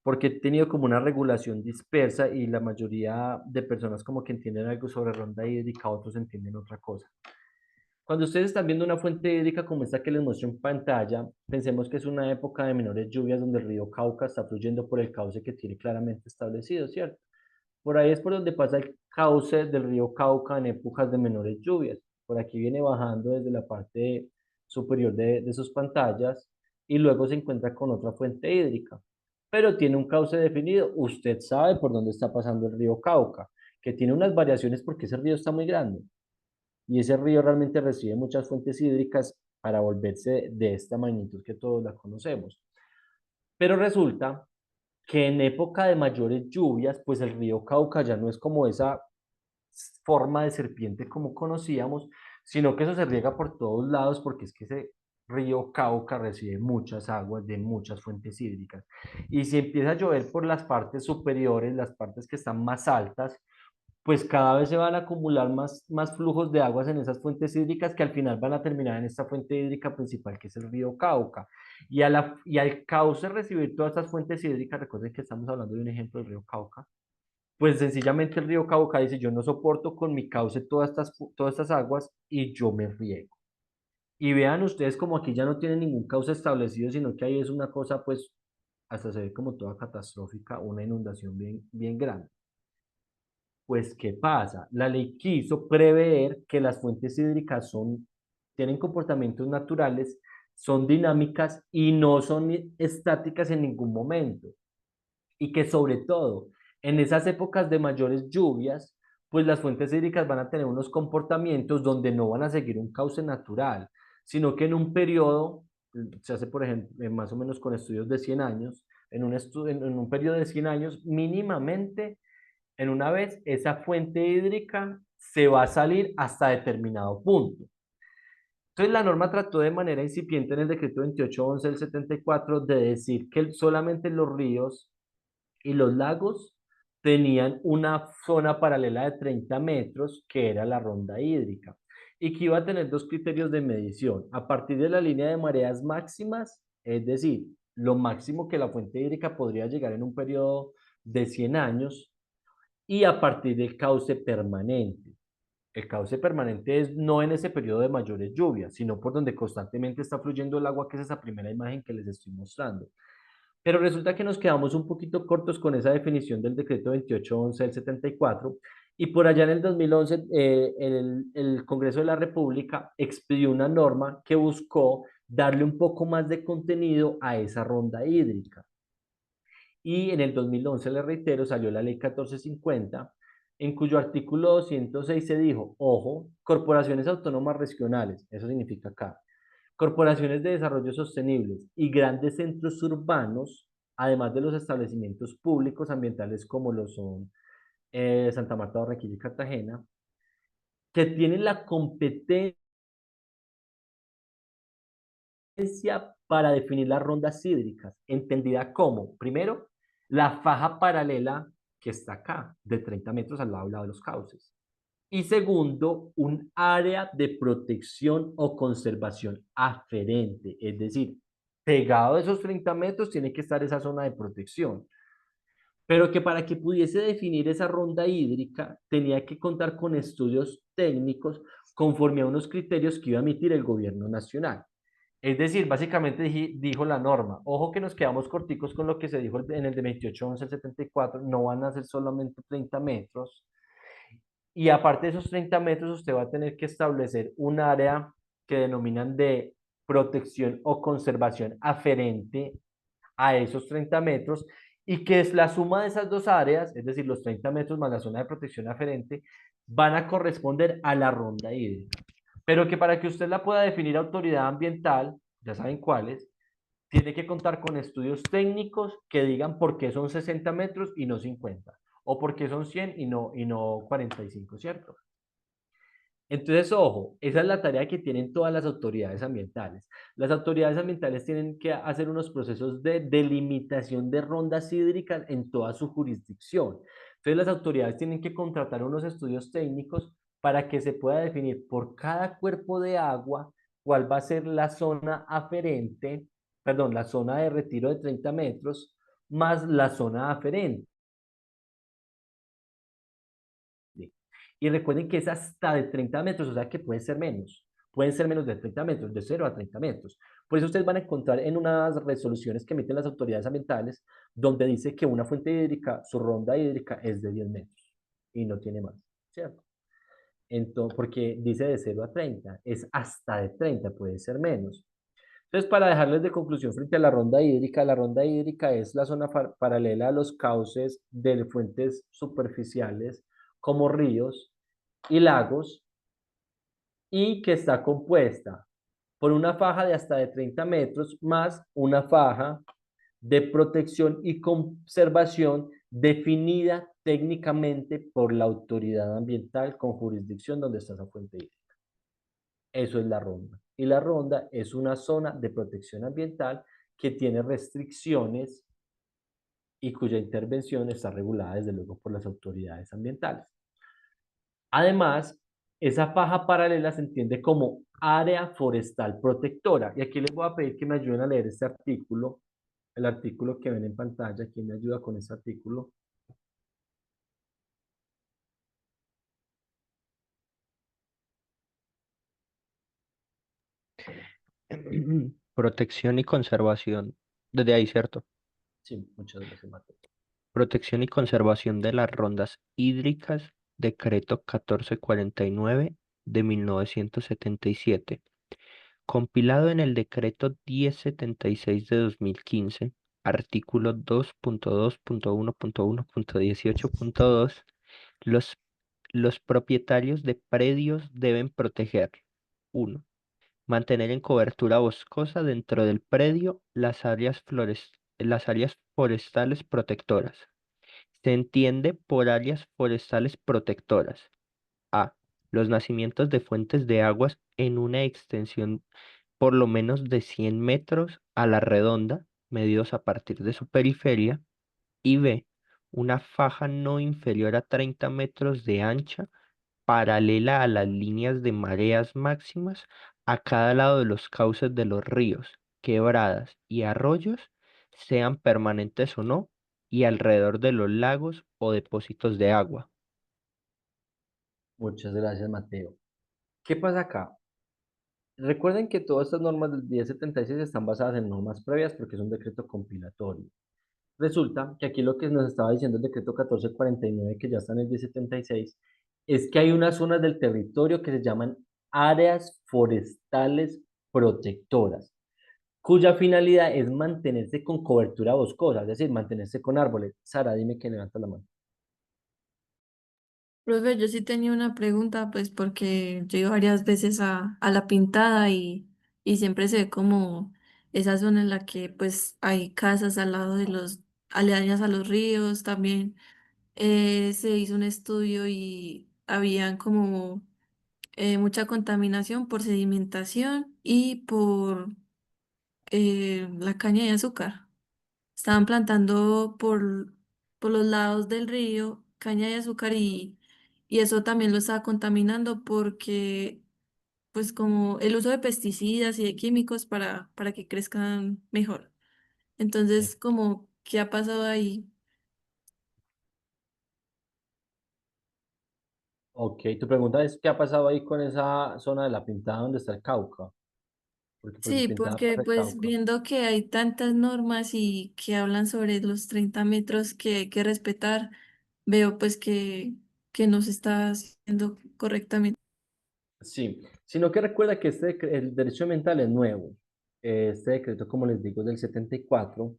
porque he tenido como una regulación dispersa y la mayoría de personas como que entienden algo sobre ronda hídrica, otros entienden otra cosa. Cuando ustedes están viendo una fuente hídrica como esta que les muestro en pantalla, pensemos que es una época de menores lluvias donde el río Cauca está fluyendo por el cauce que tiene claramente establecido, ¿cierto? Por ahí es por donde pasa el cauce del río Cauca en épocas de menores lluvias. Por aquí viene bajando desde la parte superior de sus pantallas y luego se encuentra con otra fuente hídrica. Pero tiene un cauce definido. Usted sabe por dónde está pasando el río Cauca, que tiene unas variaciones porque ese río está muy grande. Y ese río realmente recibe muchas fuentes hídricas para volverse de esta magnitud que todos la conocemos. Pero resulta que en época de mayores lluvias, pues el río Cauca ya no es como esa forma de serpiente como conocíamos, sino que eso se riega por todos lados porque es que ese río Cauca recibe muchas aguas de muchas fuentes hídricas. Y si empieza a llover por las partes superiores, las partes que están más altas, pues cada vez se van a acumular más flujos de aguas en esas fuentes hídricas que al final van a terminar en esta fuente hídrica principal que es el río Cauca. Y al cauce recibir todas estas fuentes hídricas, recuerden que estamos hablando de un ejemplo del río Cauca, pues sencillamente el río Cauca dice, yo no soporto con mi cauce todas estas aguas y yo me riego. Y vean ustedes como aquí ya no tiene ningún cauce establecido, sino que ahí es una cosa pues hasta se ve como toda catastrófica, una inundación bien grande. Pues, ¿qué pasa? La ley quiso prever que las fuentes hídricas tienen comportamientos naturales, son dinámicas y no son estáticas en ningún momento. Y que sobre todo, en esas épocas de mayores lluvias, pues las fuentes hídricas van a tener unos comportamientos donde no van a seguir un cauce natural, sino que en un periodo, se hace por ejemplo, más o menos con estudios de 100 años, en un periodo de 100 años, mínimamente en una vez, esa fuente hídrica se va a salir hasta determinado punto. Entonces, la norma trató de manera incipiente en el decreto 2811 del 74 de decir que solamente los ríos y los lagos tenían una zona paralela de 30 metros, que era la ronda hídrica, y que iba a tener dos criterios de medición. A partir de la línea de mareas máximas, es decir, lo máximo que la fuente hídrica podría llegar en un periodo de 100 años, y a partir del cauce permanente. El cauce permanente es no en ese periodo de mayores lluvias, sino por donde constantemente está fluyendo el agua, que es esa primera imagen que les estoy mostrando. Pero resulta que nos quedamos un poquito cortos con esa definición del decreto 2811 del 74 y por allá en el 2011 el Congreso de la República expidió una norma que buscó darle un poco más de contenido a esa ronda hídrica. Y en el 2011, le reitero, salió la ley 1450, en cuyo artículo 206 se dijo, ojo, corporaciones autónomas regionales, eso significa acá, corporaciones de desarrollo sostenibles y grandes centros urbanos, además de los establecimientos públicos ambientales como lo son Santa Marta, Barranquilla y Cartagena, que tienen la competencia para definir las rondas hídricas, entendida como, primero, la faja paralela que está acá, de 30 metros al lado de los cauces. Y segundo, un área de protección o conservación aferente, es decir, pegado a esos 30 metros tiene que estar esa zona de protección. Pero que para que pudiese definir esa ronda hídrica tenía que contar con estudios técnicos conforme a unos criterios que iba a emitir el gobierno nacional. Es decir, básicamente dijo la norma, ojo que nos quedamos corticos con lo que se dijo en el de 2811 al 74, no van a ser solamente 30 metros, y aparte de esos 30 metros usted va a tener que establecer un área que denominan de protección o conservación aferente a esos 30 metros, y que es la suma de esas dos áreas, es decir, los 30 metros más la zona de protección aferente, van a corresponder a la ronda hídrica. Pero que para que usted la pueda definir autoridad ambiental, ya saben cuáles, tiene que contar con estudios técnicos que digan por qué son 60 metros y no 50, o por qué son 100 y no 45, ¿cierto? Entonces, ojo, esa es la tarea que tienen todas las autoridades ambientales. Las autoridades ambientales tienen que hacer unos procesos de delimitación de rondas hídricas en toda su jurisdicción. Entonces, las autoridades tienen que contratar unos estudios técnicos para que se pueda definir por cada cuerpo de agua cuál va a ser la zona aferente, perdón, la zona de retiro de 30 metros más la zona aferente. Y recuerden que es hasta de 30 metros, o sea que puede ser menos. pueden ser menos de 30 metros, de 0 a 30 metros. Por eso ustedes van a encontrar en unas resoluciones que emiten las autoridades ambientales, donde dice que una fuente hídrica, su ronda hídrica es de 10 metros y no tiene más, ¿cierto? Entonces, porque dice de 0 a 30, es hasta de 30, puede ser menos. Entonces, para dejarles de conclusión frente a la ronda hídrica es la zona paralela a los cauces de fuentes superficiales como ríos y lagos y que está compuesta por una faja de hasta de 30 metros más una faja de protección y conservación definida técnicamente por la autoridad ambiental con jurisdicción donde está esa fuente hídrica. Eso es la ronda. Y la ronda es una zona de protección ambiental que tiene restricciones y cuya intervención está regulada desde luego por las autoridades ambientales. Además, esa faja paralela se entiende como área forestal protectora. Y aquí les voy a pedir que me ayuden a leer este artículo, el artículo que ven en pantalla. ¿Quién me ayuda con este artículo? Protección y conservación. Desde ahí, ¿cierto? Sí, muchas gracias, Mateo. Protección y conservación de las rondas hídricas, decreto 1449 de 1977, compilado en el decreto 1076 de 2015, artículo 2.2.1.1.18.2, los, los propietarios de predios deben proteger: 1. Mantener en cobertura boscosa dentro del predio las áreas forestales protectoras. Se entiende por áreas forestales protectoras: A. Los nacimientos de fuentes de aguas en una extensión por lo menos de 100 metros a la redonda, medidos a partir de su periferia. Y B. Una faja no inferior a 30 metros de ancha, paralela a las líneas de mareas máximas a cada lado de los cauces de los ríos, quebradas y arroyos, sean permanentes o no, y alrededor de los lagos o depósitos de agua. Muchas gracias, Mateo. ¿Qué pasa acá? Recuerden que todas estas normas del 1076 están basadas en normas previas porque es un decreto compilatorio. Resulta que aquí lo que nos estaba diciendo el decreto 1449, que ya está en el 1076, es que hay unas zonas del territorio que se llaman áreas forestales protectoras, cuya finalidad es mantenerse con cobertura boscosa, es decir, mantenerse con árboles. Sara, dime que levanta la mano. Profe, yo sí tenía una pregunta, pues porque yo he ido varias veces a La Pintada y siempre se ve como esa zona en la que pues hay casas al lado de los, aledañas a los ríos también. Se hizo un estudio y habían como mucha contaminación por sedimentación y por la caña de azúcar. Estaban plantando por los lados del río caña de azúcar y eso también lo estaba contaminando porque pues como el uso de pesticidas y de químicos para que crezcan mejor. Sí. Entonces, como, ¿qué ha pasado ahí? Ok, tu pregunta es, ¿qué ha pasado ahí con esa zona de la Pintada donde está el Cauca? Porque por su Sí, Pintada porque pasa el pues Cauca. viendo que hay tantas normas y que hablan sobre los 30 metros que hay que respetar, veo pues que no se está haciendo correctamente. Sí, sino que recuerda que el derecho ambiental es nuevo. Este decreto, como les digo, es del 74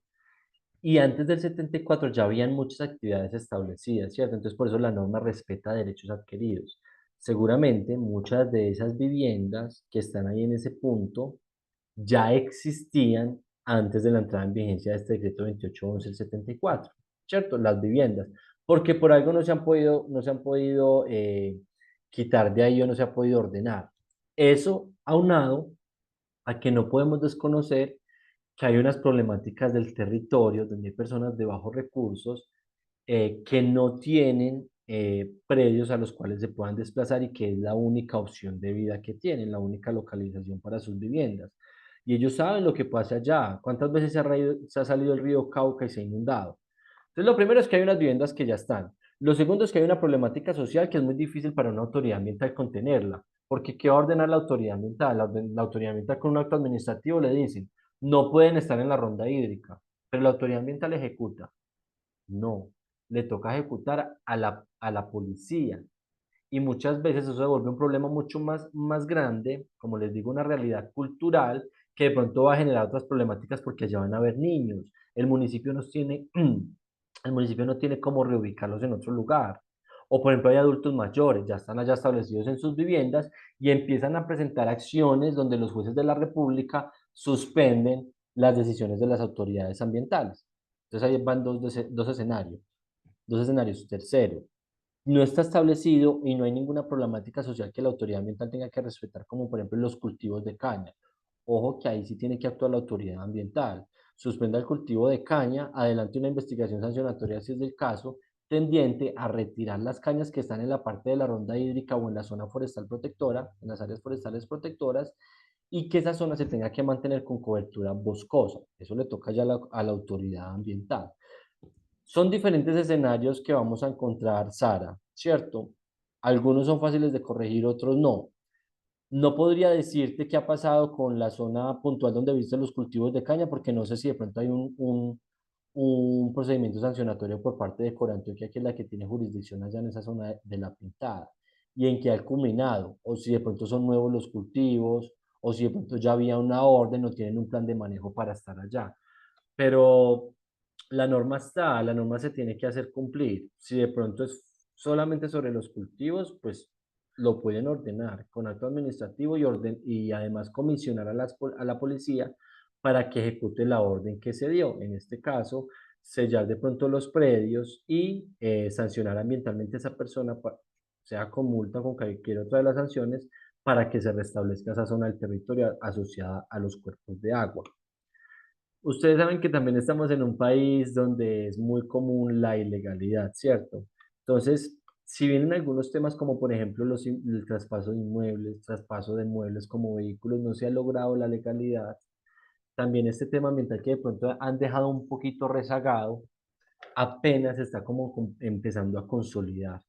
y antes del 74 ya habían muchas actividades establecidas, ¿cierto? Entonces por eso la norma respeta derechos adquiridos. Seguramente muchas de esas viviendas que están ahí en ese punto ya existían antes de la entrada en vigencia de este decreto 2811 del 74, ¿cierto? Las viviendas, porque por algo no se han podido quitar de ahí o no se ha podido ordenar. Eso aunado a que no podemos desconocer que hay unas problemáticas del territorio donde hay personas de bajos recursos que no tienen predios a los cuales se puedan desplazar y que es la única opción de vida que tienen, la única localización para sus viviendas. Y ellos saben lo que pasa allá, cuántas veces se ha salido el río Cauca y se ha inundado. Entonces, lo primero es que hay unas viviendas que ya están. Lo segundo es que hay una problemática social que es muy difícil para una autoridad ambiental contenerla, Porque ¿qué va a ordenar la autoridad ambiental? La autoridad ambiental con un acto administrativo le dicen, no pueden estar en la ronda hídrica, pero la autoridad ambiental ejecuta. No, le toca ejecutar a la policía. Y muchas veces eso se vuelve un problema mucho más grande, como les digo, una realidad cultural que de pronto va a generar otras problemáticas porque allá van a haber niños. El municipio no tiene, el municipio no tiene cómo reubicarlos en otro lugar. O por ejemplo hay adultos mayores, ya están allá establecidos en sus viviendas y empiezan a presentar acciones donde los jueces de la República suspenden las decisiones de las autoridades ambientales. Entonces ahí van dos escenarios. Dos escenarios. Tercero, no está establecido y no hay ninguna problemática social que la autoridad ambiental tenga que respetar, como por ejemplo los cultivos de caña. Ojo que ahí sí tiene que actuar la autoridad ambiental. Suspenda el cultivo de caña, adelante una investigación sancionatoria si es del caso, tendiente a retirar las cañas que están en la parte de la ronda hídrica o en la zona forestal protectora, en las áreas forestales protectoras, y que esa zona se tenga que mantener con cobertura boscosa. Eso le toca ya a la autoridad ambiental. Son diferentes escenarios que vamos a encontrar, Sara, ¿cierto? Algunos son fáciles de corregir, otros no. No podría decirte qué ha pasado con la zona puntual donde viste los cultivos de caña, porque no sé si de pronto hay un procedimiento sancionatorio por parte de Corantioquia, que es la que tiene jurisdicción allá en esa zona de la Pintada, y en qué ha culminado, o si de pronto son nuevos los cultivos, o si de pronto ya había una orden o tienen un plan de manejo para estar allá. Pero la norma está, la norma se tiene que hacer cumplir. Si de pronto es solamente sobre los cultivos, pues lo pueden ordenar con acto administrativo y además comisionar a la policía para que ejecute la orden que se dio. En este caso, sellar de pronto los predios y sancionar ambientalmente a esa persona, sea con multa o con cualquier otra de las sanciones, para que se restablezca esa zona del territorio asociada a los cuerpos de agua. Ustedes saben que también estamos en un país donde es muy común la ilegalidad, ¿cierto? Entonces, si vienen algunos temas como por ejemplo el traspaso de inmuebles, traspaso de muebles como vehículos, no se ha logrado la legalidad, también este tema ambiental que de pronto han dejado un poquito rezagado, apenas está como empezando a consolidar.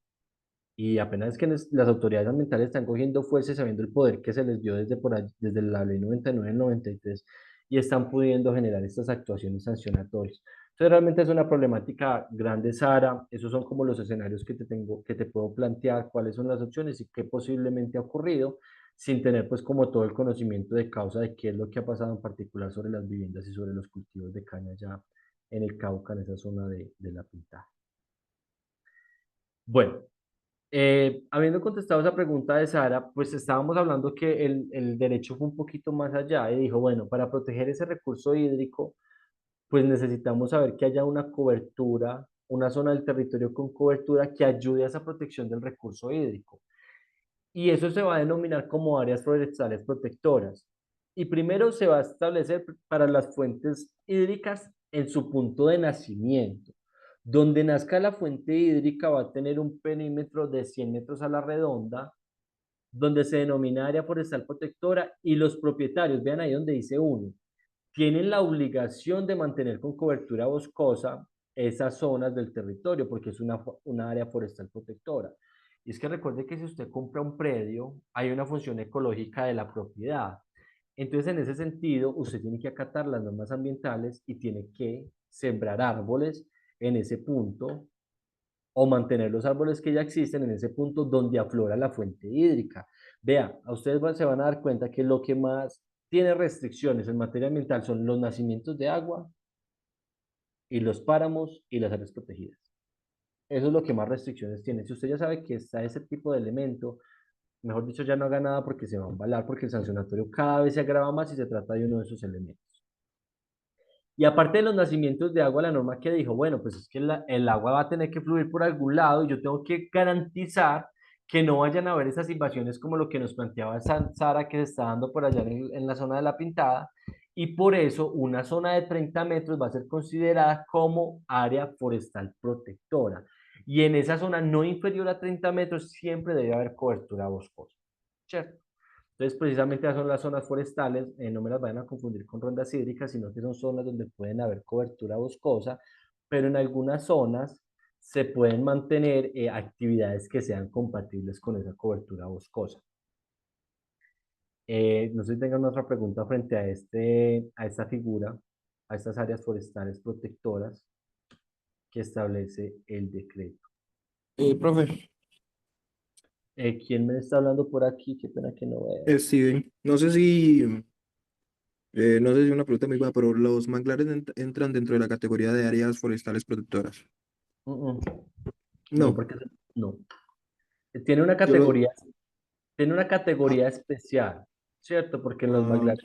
Y apenas que las autoridades ambientales están cogiendo fuerza y sabiendo el poder que se les dio desde, por allí, desde la ley 99 del 93 y están pudiendo generar estas actuaciones sancionatorias. Entonces realmente es una problemática grande, Sara. Esos son como los escenarios que te puedo plantear, cuáles son las opciones y qué posiblemente ha ocurrido, sin tener pues como todo el conocimiento de causa de qué es lo que ha pasado en particular sobre las viviendas y sobre los cultivos de caña ya en el Cauca, en esa zona de la Pintada. Bueno, habiendo contestado esa pregunta de Sara, pues estábamos hablando que el derecho fue un poquito más allá y dijo, bueno, para proteger ese recurso hídrico, pues necesitamos saber que haya una cobertura, una zona del territorio con cobertura que ayude a esa protección del recurso hídrico. Y eso se va a denominar como áreas forestales protectoras. Y primero se va a establecer para las fuentes hídricas en su punto de nacimiento. Donde nazca la fuente hídrica va a tener un perímetro de 100 metros a la redonda, donde se denomina área forestal protectora y los propietarios, vean ahí donde dice uno, tienen la obligación de mantener con cobertura boscosa esas zonas del territorio porque es una área forestal protectora. Y es que recuerde que si usted compra un predio, hay una función ecológica de la propiedad. Entonces, en ese sentido, usted tiene que acatar las normas ambientales y tiene que sembrar árboles en ese punto o mantener los árboles que ya existen en ese punto donde aflora la fuente hídrica. Vea, a ustedes se van a dar cuenta que lo que más tiene restricciones en materia ambiental son los nacimientos de agua y los páramos y las áreas protegidas. Eso es lo que más restricciones tiene. Si usted ya sabe que está ese tipo de elemento, mejor dicho, ya no haga nada porque se va a embalar, porque el sancionatorio cada vez se agrava más si se trata de uno de esos elementos. Y aparte de los nacimientos de agua, la norma que dijo, bueno, pues es que el agua va a tener que fluir por algún lado y yo tengo que garantizar que no vayan a haber esas invasiones como lo que nos planteaba Sara que se está dando por allá en la zona de la Pintada. Y por eso una zona de 30 metros va a ser considerada como área forestal protectora. Y en esa zona no inferior a 30 metros siempre debe haber cobertura boscosa. ¿Cierto? Entonces, precisamente esas son las zonas forestales, no me las vayan a confundir con rondas hídricas, sino que son zonas donde pueden haber cobertura boscosa, pero en algunas zonas se pueden mantener actividades que sean compatibles con esa cobertura boscosa. No sé si tengan otra pregunta frente a a esta figura, a estas áreas forestales protectoras que establece el decreto. Profe, ¿Quién me está hablando por aquí? Qué pena que no veo. Steven, no sé si una pregunta muy va, pero los manglares entran dentro de la categoría de áreas forestales protectoras. Mm, mm. No, No, porque no. Tiene una yo lo... categoría, tiene una Ah, categoría especial, ¿cierto? Porque en los ah, manglares,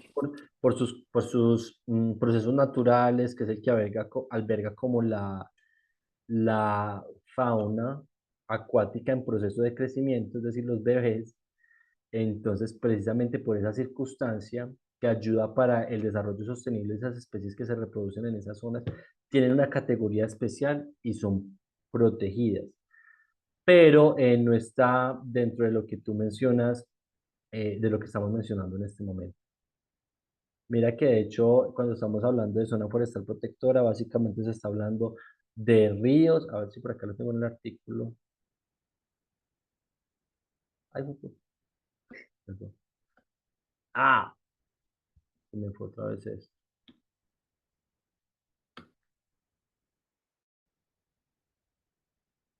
por sus procesos naturales, que es el que alberga como la fauna acuática en proceso de crecimiento, es decir, los bebés. Entonces, precisamente por esa circunstancia que ayuda para el desarrollo sostenible de esas especies que se reproducen en esas zonas, tienen una categoría especial y son protegidas, pero no está dentro de lo que tú mencionas, de lo que estamos mencionando en este momento. Mira que de hecho, cuando estamos hablando de zona forestal protectora, básicamente se está hablando de ríos, a ver si por acá lo tengo en el artículo. Ay, perdón. Ah, se me fue otra vez esto.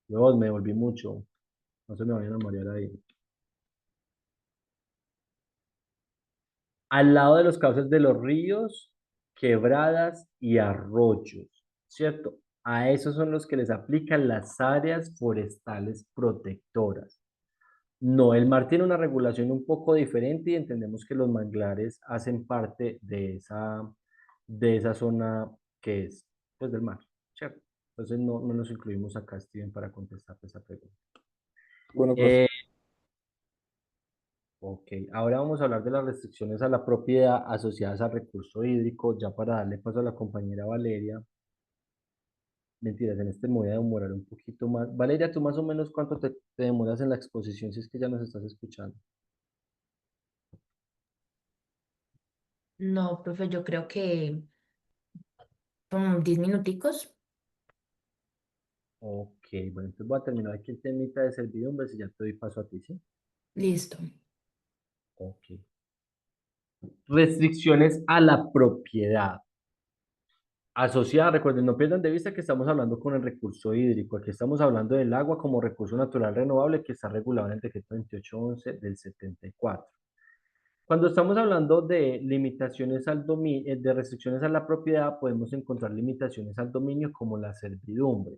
Dios, me volví mucho. No se me vayan a marear ahí. Al lado de los cauces de los ríos, quebradas y arroyos, ¿cierto? A esos son los que les aplican las áreas forestales protectoras. No, el mar tiene una regulación un poco diferente y entendemos que los manglares hacen parte de esa zona que es, pues, del mar, ¿cierto? Entonces no nos incluimos acá, Steven, para contestar esa pregunta. bueno, profe. Eh, Ok, ahora vamos a hablar de las restricciones a la propiedad asociadas al recurso hídrico, ya para darle paso a la compañera Valeria. Mentiras, en este me voy a demorar un poquito más. Valeria, ¿tú más o menos cuánto te demoras en la exposición si es que ya nos estás escuchando? No, profe, yo creo que 10 minuticos. Ok, bueno, entonces voy a terminar aquí el temita de servidumbres y ya te doy paso a ti, ¿sí? Listo. Ok. Restricciones a la propiedad. Asociada, recuerden, no pierdan de vista que estamos hablando con el recurso hídrico. Aquí estamos hablando del agua como recurso natural renovable que está regulado en el decreto 2811 del 74. Cuando estamos hablando de limitaciones al dominio, de restricciones a la propiedad, podemos encontrar limitaciones al dominio como la servidumbre.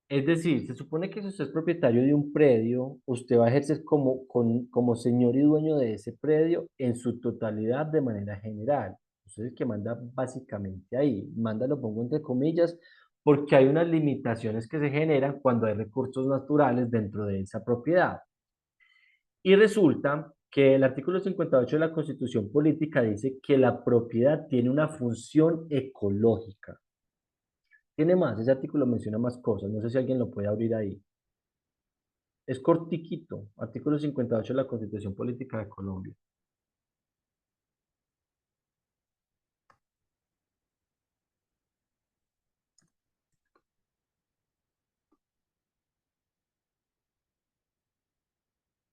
Es decir, se supone que si usted es propietario de un predio, usted va a ejercer como señor y dueño de ese predio en su totalidad de manera general. Usted es el que manda básicamente ahí. Manda, lo pongo entre comillas, porque hay unas limitaciones que se generan cuando hay recursos naturales dentro de esa propiedad. Y resulta que el artículo 58 de la Constitución Política dice que la propiedad tiene una función ecológica. Tiene más, ese artículo menciona más cosas. No sé si alguien lo puede abrir ahí. Es cortiquito, artículo 58 de la Constitución Política de Colombia.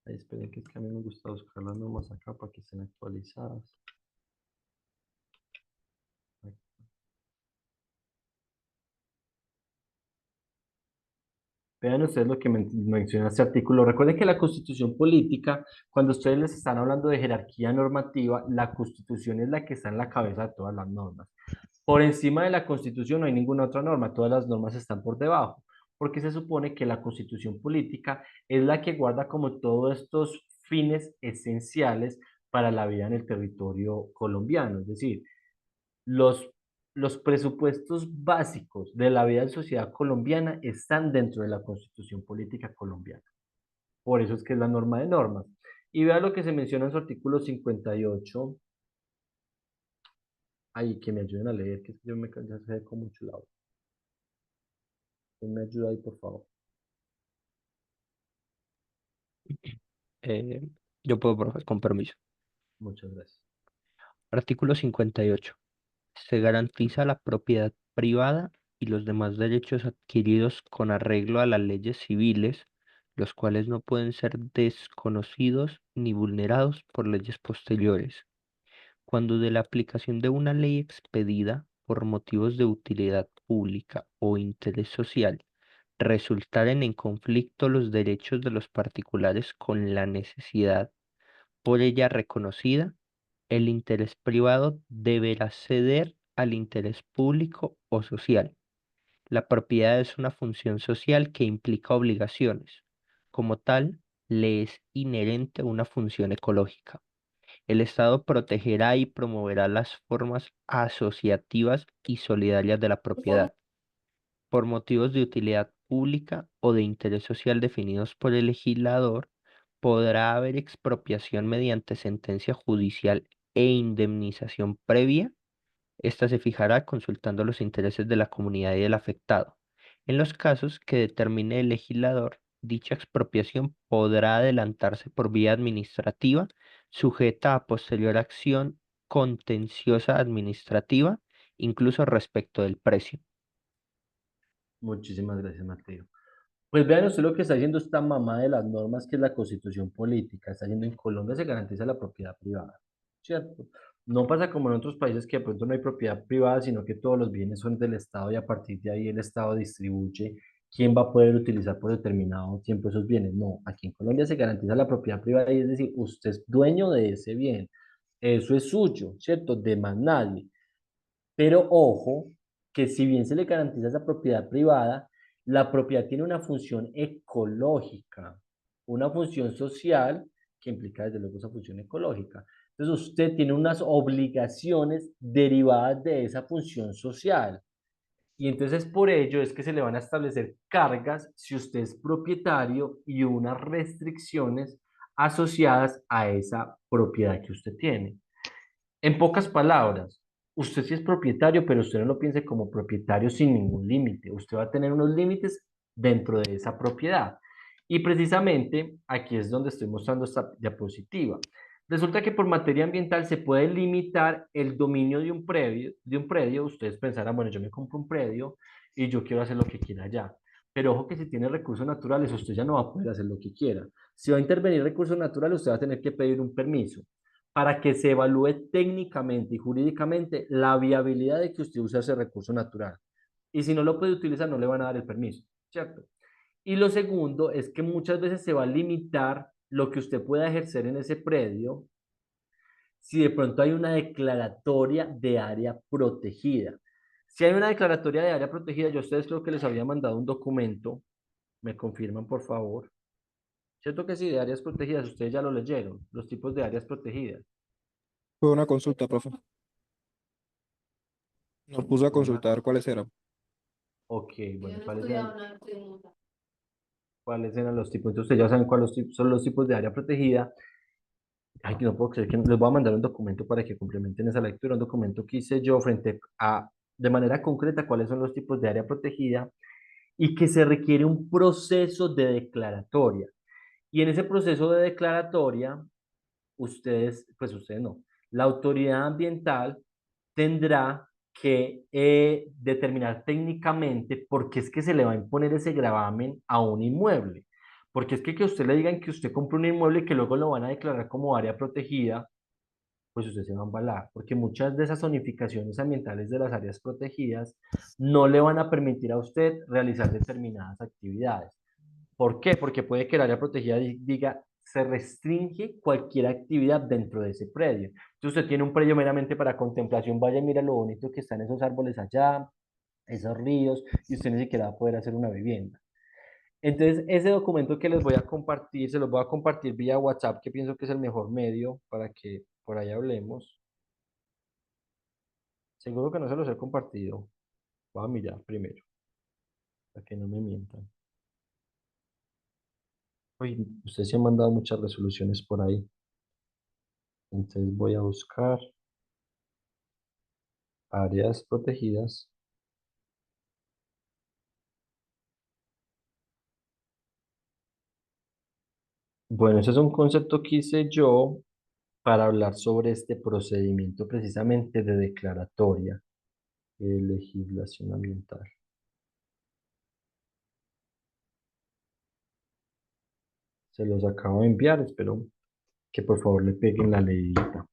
Ahí esperen que es que a mí me gusta buscar las normas acá para que estén actualizadas. Vean ustedes lo que menciona este artículo. Recuerden que la Constitución Política, cuando ustedes les están hablando de jerarquía normativa, la Constitución es la que está en la cabeza de todas las normas. Por encima de la Constitución no hay ninguna otra norma, todas las normas están por debajo, porque se supone que la Constitución Política es la que guarda como todos estos fines esenciales para la vida en el territorio colombiano, es decir, los, los presupuestos básicos de la vida en sociedad colombiana están dentro de la Constitución Política colombiana. Por eso es que es la norma de normas. Y vea lo que se menciona en su artículo 58. Ay, que me ayuden a leer, que yo me cansé con mucho lado. ¿Quién me ayuda ahí, por favor? Eh, yo puedo, profe, con permiso. Muchas gracias. Artículo 58. Se garantiza la propiedad privada y los demás derechos adquiridos con arreglo a las leyes civiles, los cuales no pueden ser desconocidos ni vulnerados por leyes posteriores. Cuando de la aplicación de una ley expedida por motivos de utilidad pública o interés social resultaren en conflicto los derechos de los particulares con la necesidad por ella reconocida, el interés privado deberá ceder al interés público o social. La propiedad es una función social que implica obligaciones. Como tal, le es inherente una función ecológica. El Estado protegerá y promoverá las formas asociativas y solidarias de la propiedad. Por motivos de utilidad pública o de interés social definidos por el legislador, podrá haber expropiación mediante sentencia judicial e indemnización previa. Esta se fijará consultando los intereses de la comunidad y del afectado. En los casos que determine el legislador, dicha expropiación podrá adelantarse por vía administrativa, sujeta a posterior acción contenciosa administrativa, incluso respecto del precio. Muchísimas gracias, Mateo. Pues vean usted lo que está haciendo esta mamá de las normas, que es la constitución política. Está haciendo en Colombia se garantiza la propiedad privada, ¿cierto? No pasa como en otros países que de pronto no hay propiedad privada, sino que todos los bienes son del Estado y a partir de ahí el Estado distribuye quién va a poder utilizar por determinado tiempo esos bienes. No, aquí en Colombia se garantiza la propiedad privada y es decir, usted es dueño de ese bien. Eso es suyo, ¿cierto? De más nadie. Pero ojo, que si bien se le garantiza esa propiedad privada, la propiedad tiene una función ecológica, una función social que implica desde luego esa función ecológica. Entonces usted tiene unas obligaciones derivadas de esa función social. Y entonces por ello es que se le van a establecer cargas si usted es propietario y unas restricciones asociadas a esa propiedad que usted tiene. En pocas palabras, usted sí es propietario, pero usted no lo piense como propietario sin ningún límite. Usted va a tener unos límites dentro de esa propiedad. Y precisamente aquí es donde estoy mostrando esta diapositiva. Resulta que por materia ambiental se puede limitar el dominio de un predio. Ustedes pensarán, bueno, yo me compro un predio y yo quiero hacer lo que quiera allá. Pero ojo que si tiene recursos naturales, usted ya no va a poder hacer lo que quiera. Si va a intervenir recursos naturales, usted va a tener que pedir un permiso para que se evalúe técnicamente y jurídicamente la viabilidad de que usted use ese recurso natural. Y si no lo puede utilizar, no le van a dar el permiso, ¿cierto? Y lo segundo es que muchas veces se va a limitar lo que usted pueda ejercer en ese predio si de pronto hay una declaratoria de área protegida. Si hay una declaratoria de área protegida, yo a ustedes creo que les había mandado un documento, me confirman por favor. ¿Cierto que sí, de áreas protegidas? Ustedes ya lo leyeron, los tipos de áreas protegidas. Fue una consulta, profe. Nos puso a Una, consultar cuáles eran. ok, Yo bueno, no he ¿cuáles estudiado eran, nada de segunda. cuáles eran los tipos? Entonces ustedes ya saben cuáles son los tipos de área protegida. Ay, que no puedo creer que les voy a mandar un documento para que complementen esa lectura, un documento que hice yo frente a, de manera concreta, cuáles son los tipos de área protegida y que se requiere un proceso de declaratoria. Y en ese proceso de declaratoria, ustedes no, la autoridad ambiental tendrá que determinar técnicamente por qué es que se le va a imponer ese gravamen a un inmueble. Porque es que usted le digan que usted compra un inmueble y que luego lo van a declarar como área protegida, pues usted se va a embalar, porque muchas de esas zonificaciones ambientales de las áreas protegidas no le van a permitir a usted realizar determinadas actividades. ¿Por qué? Porque puede que el área protegida diga, se restringe cualquier actividad dentro de ese predio. Entonces usted tiene un predio meramente para contemplación, vaya y mira lo bonito que están esos árboles allá, esos ríos, y usted ni siquiera va a poder hacer una vivienda. Entonces, ese documento que les voy a compartir, se los voy a compartir vía WhatsApp, que pienso que es el mejor medio para que por ahí hablemos. Seguro que no se los he compartido. Voy a mirar primero, para que no me mientan. Uy, ustedes se han mandado muchas resoluciones por ahí. Entonces voy a buscar áreas protegidas. Bueno, ese es un concepto que hice yo para hablar sobre este procedimiento precisamente de declaratoria de legislación ambiental. Se los acabo de enviar, espero que por favor le peguen la leidita.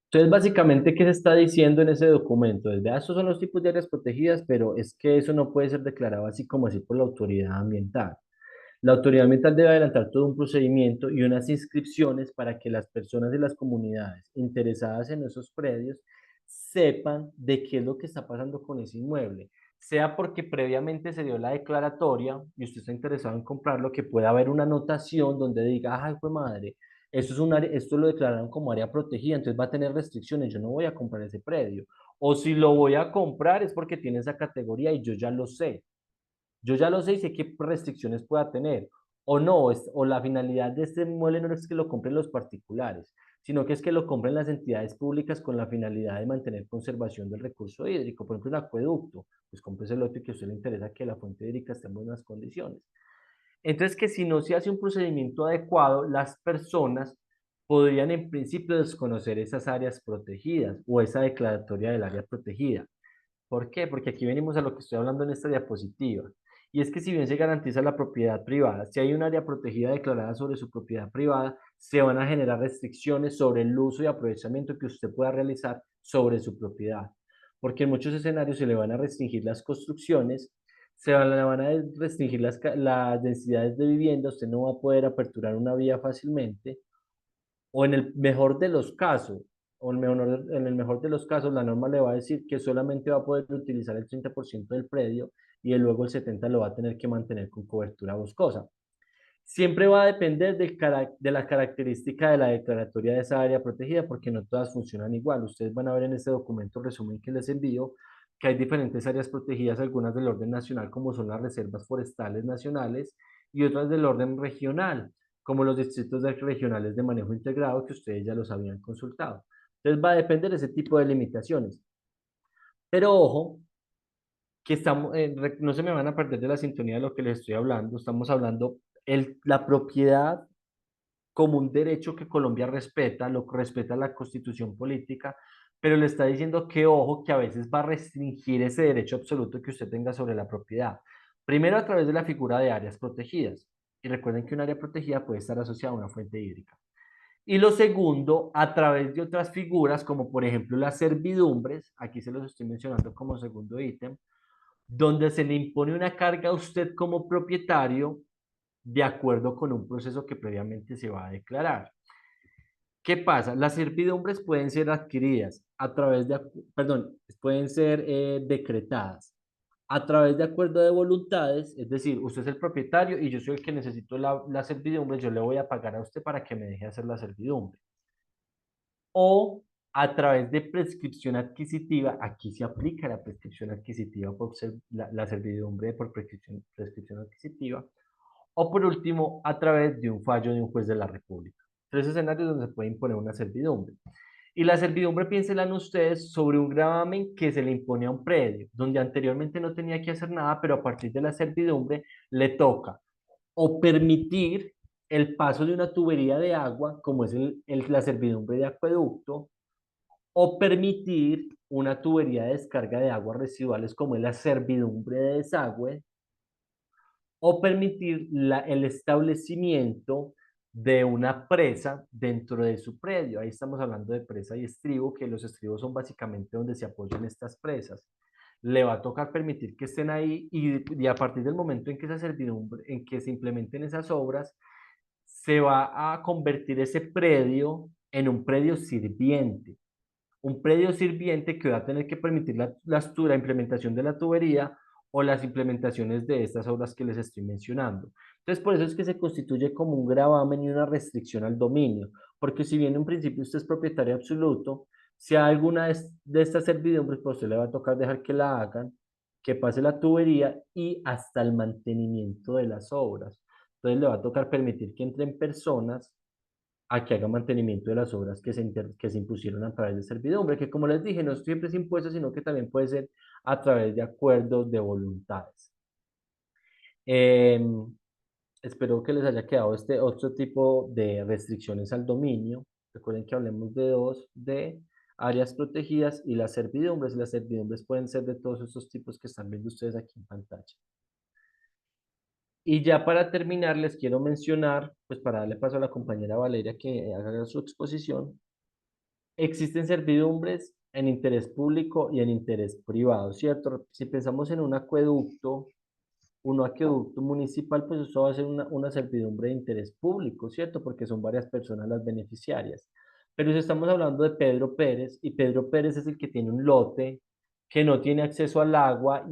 Entonces, básicamente, ¿qué se está diciendo en ese documento? Desde, estos son los tipos de áreas protegidas, pero es que eso no puede ser declarado así como así por la autoridad ambiental. La autoridad ambiental debe adelantar todo un procedimiento y unas inscripciones para que las personas y las comunidades interesadas en esos predios sepan de qué es lo que está pasando con ese inmueble. Sea porque previamente se dio la declaratoria y usted está interesado en comprarlo, que pueda haber una anotación donde diga, ay, pues madre, esto es un área, esto lo declararon como área protegida, entonces va a tener restricciones, yo no voy a comprar ese predio. O si lo voy a comprar es porque tiene esa categoría y yo ya lo sé. Yo ya lo sé y sé qué restricciones pueda tener. O no, o la finalidad de este inmueble no es que lo compren los particulares, sino que es que lo compren las entidades públicas con la finalidad de mantener conservación del recurso hídrico. Por ejemplo, un acueducto, pues compre el lote que a usted le interesa que la fuente hídrica esté en buenas condiciones. Entonces, que si no se hace un procedimiento adecuado, las personas podrían en principio desconocer esas áreas protegidas o esa declaratoria del área protegida. ¿Por qué? Porque aquí venimos a lo que estoy hablando en esta diapositiva. Y es que si bien se garantiza la propiedad privada, si hay un área protegida declarada sobre su propiedad privada, se van a generar restricciones sobre el uso y aprovechamiento que usted pueda realizar sobre su propiedad. Porque en muchos escenarios se le van a restringir las construcciones, le van a restringir las densidades de vivienda, usted no va a poder aperturar una vía fácilmente, o en el mejor de los casos, en el mejor de los casos, la norma le va a decir que solamente va a poder utilizar el 30% del predio y luego el 70% lo va a tener que mantener con cobertura boscosa. Siempre va a depender de la característica de la declaratoria de esa área protegida, porque no todas funcionan igual. Ustedes van a ver en este documento resumen que les envío que hay diferentes áreas protegidas, algunas del orden nacional, como son las reservas forestales nacionales, y otras del orden regional, como los distritos regionales de manejo integrado, que ustedes ya los habían consultado. Entonces va a depender de ese tipo de limitaciones. Pero ojo, que estamos, no se me van a perder de la sintonía de lo que les estoy hablando. Estamos hablando la propiedad como un derecho que Colombia respeta, lo que respeta la constitución política, pero le está diciendo que ojo, que a veces va a restringir ese derecho absoluto que usted tenga sobre la propiedad. Primero a través de la figura de áreas protegidas. Y recuerden que un área protegida puede estar asociada a una fuente hídrica. Y lo segundo, a través de otras figuras, como por ejemplo las servidumbres, aquí se los estoy mencionando como segundo ítem, donde se le impone una carga a usted como propietario de acuerdo con un proceso que previamente se va a declarar. ¿Qué pasa? Las servidumbres pueden ser adquiridas a través de, perdón, pueden ser decretadas a través de acuerdo de voluntades, es decir, usted es el propietario y yo soy el que necesito la servidumbre, yo le voy a pagar a usted para que me deje hacer la servidumbre. O a través de prescripción adquisitiva, aquí se aplica la prescripción adquisitiva por ser la servidumbre por prescripción adquisitiva, o por último, a través de un fallo de un juez de la República. Tres escenarios donde se puede imponer una servidumbre. Y la servidumbre, piénsenla ustedes, sobre un gravamen que se le impone a un predio, donde anteriormente no tenía que hacer nada, pero a partir de la servidumbre le toca o permitir el paso de una tubería de agua, como es la servidumbre de acueducto, o permitir una tubería de descarga de aguas residuales, como es la servidumbre de desagüe, o permitir el establecimiento de una presa dentro de su predio. Ahí estamos hablando de presa y estribo, que los estribos son básicamente donde se apoyan estas presas. Le va a tocar permitir que estén ahí y a partir del momento en que esa servidumbre, en que se implementen esas obras, se va a convertir ese predio en un predio sirviente. Un predio sirviente que va a tener que permitir la implementación de la tubería o las implementaciones de estas obras que les estoy mencionando. Entonces, por eso es que se constituye como un gravamen y una restricción al dominio, porque si bien en un principio usted es propietario absoluto, si hay alguna de estas servidumbres, pues usted le va a tocar dejar que la hagan, que pase la tubería y hasta el mantenimiento de las obras. Entonces, le va a tocar permitir que entren personas a que haga mantenimiento de las obras que se impusieron a través de servidumbre, que como les dije, no siempre es impuesto, sino que también puede ser a través de acuerdos de voluntades. Espero que les haya quedado este otro tipo de restricciones al dominio. Recuerden que hablemos de dos, de áreas protegidas y las servidumbres. Las servidumbres pueden ser de todos estos tipos que están viendo ustedes aquí en pantalla. Y ya para terminar, les quiero mencionar, pues para darle paso a la compañera Valeria que haga su exposición, existen servidumbres en interés público y en interés privado, ¿cierto? Si pensamos en un acueducto municipal, pues eso va a ser una servidumbre de interés público, ¿cierto? Porque son varias personas las beneficiarias. Pero si estamos hablando de Pedro Pérez, y Pedro Pérez es el que tiene un lote que no tiene acceso al agua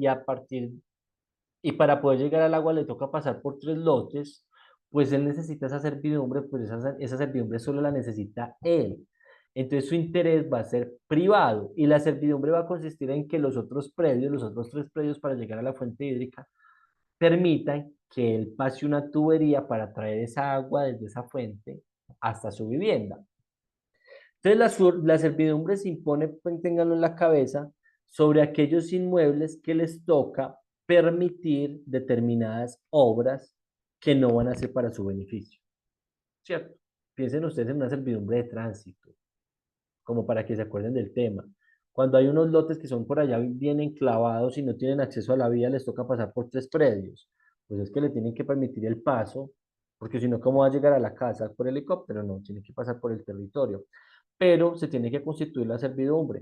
y para poder llegar al agua le toca pasar por 3 lotes, pues él necesita esa servidumbre, pues esa servidumbre solo la necesita él. Entonces su interés va a ser privado y la servidumbre va a consistir en que los otros predios, los otros 3 predios para llegar a la fuente hídrica, permitan que él pase una tubería para traer esa agua desde esa fuente hasta su vivienda. Entonces la servidumbre se impone, pues, ténganlo en la cabeza, sobre aquellos inmuebles que les toca permitir determinadas obras que no van a ser para su beneficio, ¿cierto? Piensen ustedes en una servidumbre de tránsito, como para que se acuerden del tema. Cuando hay unos lotes que son por allá bien enclavados y no tienen acceso a la vía, les toca pasar por 3 predios. Pues es que le tienen que permitir el paso, porque si no, ¿cómo va a llegar a la casa? ¿Por helicóptero? No, tiene que pasar por el territorio. Pero se tiene que constituir la servidumbre.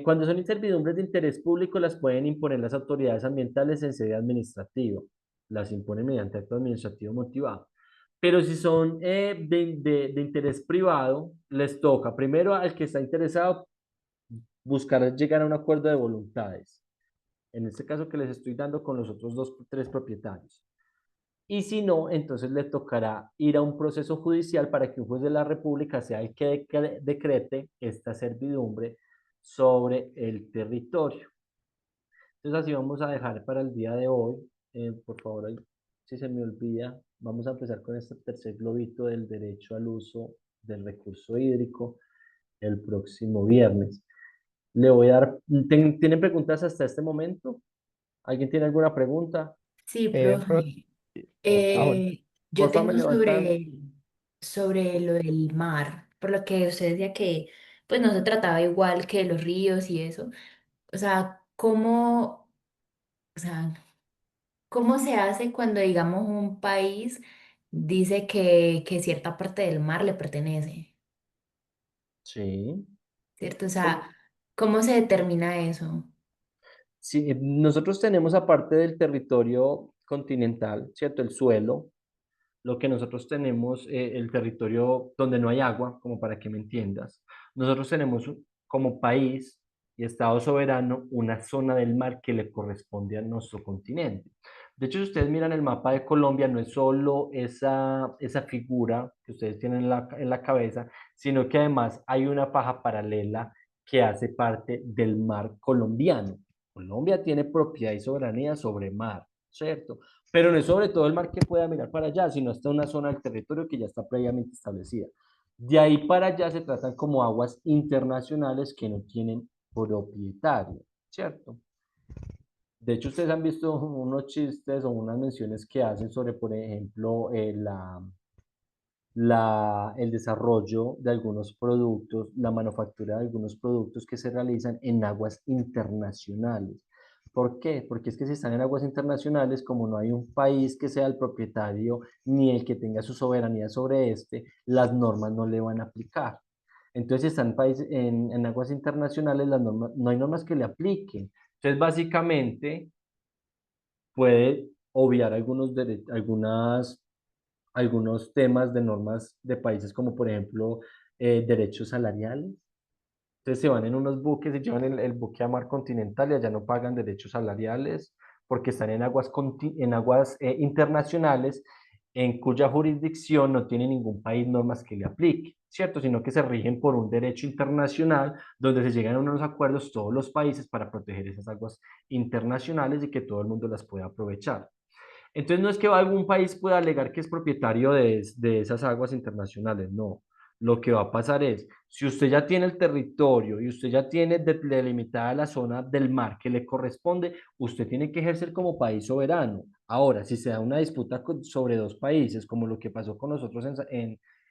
Cuando son servidumbres de interés público, las pueden imponer las autoridades ambientales en sede administrativa. Las imponen mediante acto administrativo motivado. Pero si son de interés privado, les toca primero al que está interesado buscar llegar a un acuerdo de voluntades. En este caso que les estoy dando con los otros 3 propietarios. Y si no, entonces le tocará ir a un proceso judicial para que un juez de la República sea el que decrete esta servidumbre sobre el territorio. Entonces así vamos a dejar para el día de hoy. Por favor, si se me olvida, vamos a empezar con este tercer globito del derecho al uso del recurso hídrico el próximo viernes. Le voy a dar, ¿tienen preguntas hasta este momento? ¿Alguien tiene alguna pregunta? Sí, Ro- profe. bueno, Yo Porfa, me tengo levantan. sobre lo del mar, por lo que usted decía que pues no se trataba igual que los ríos y eso. O sea, o sea, ¿cómo se hace cuando, digamos, un país dice que cierta parte del mar le pertenece? Sí. ¿Cierto? O sea, ¿cómo se determina eso? Sí, nosotros tenemos aparte del territorio continental, ¿cierto? El suelo, lo que nosotros tenemos, el territorio donde no hay agua, como para que me entiendas. Nosotros tenemos como país y Estado soberano una zona del mar que le corresponde a nuestro continente. De hecho, si ustedes miran el mapa de Colombia, no es solo esa figura que ustedes tienen en la cabeza, sino que además hay una faja paralela que hace parte del mar colombiano. Colombia tiene propiedad y soberanía sobre mar, ¿cierto? Pero no es sobre todo el mar que pueda mirar para allá, sino hasta una zona del territorio que ya está previamente establecida. De ahí para allá se tratan como aguas internacionales que no tienen propietario, ¿cierto? De hecho, ustedes han visto unos chistes o unas menciones que hacen sobre, por ejemplo, el desarrollo de algunos productos, la manufactura de algunos productos que se realizan en aguas internacionales. ¿Por qué? Porque es que si están en aguas internacionales, como no hay un país que sea el propietario ni el que tenga su soberanía sobre este, las normas no le van a aplicar. Entonces, si están en aguas internacionales, las normas, no hay normas que le apliquen. Entonces, básicamente, puede obviar algunos temas de normas de países como por ejemplo derechos salariales. Entonces se van en unos buques y llevan el buque a mar continental y allá no pagan derechos salariales porque están en aguas internacionales en cuya jurisdicción no tiene ningún país normas que le aplique, ¿cierto? Sino que se rigen por un derecho internacional donde se llegan a unos acuerdos todos los países para proteger esas aguas internacionales y que todo el mundo las pueda aprovechar. Entonces no es que algún país pueda alegar que es propietario de esas aguas internacionales, no. Lo que va a pasar es, si usted ya tiene el territorio y usted ya tiene delimitada la zona del mar que le corresponde, usted tiene que ejercer como país soberano. Ahora, si se da una disputa sobre 2 países, como lo que pasó con nosotros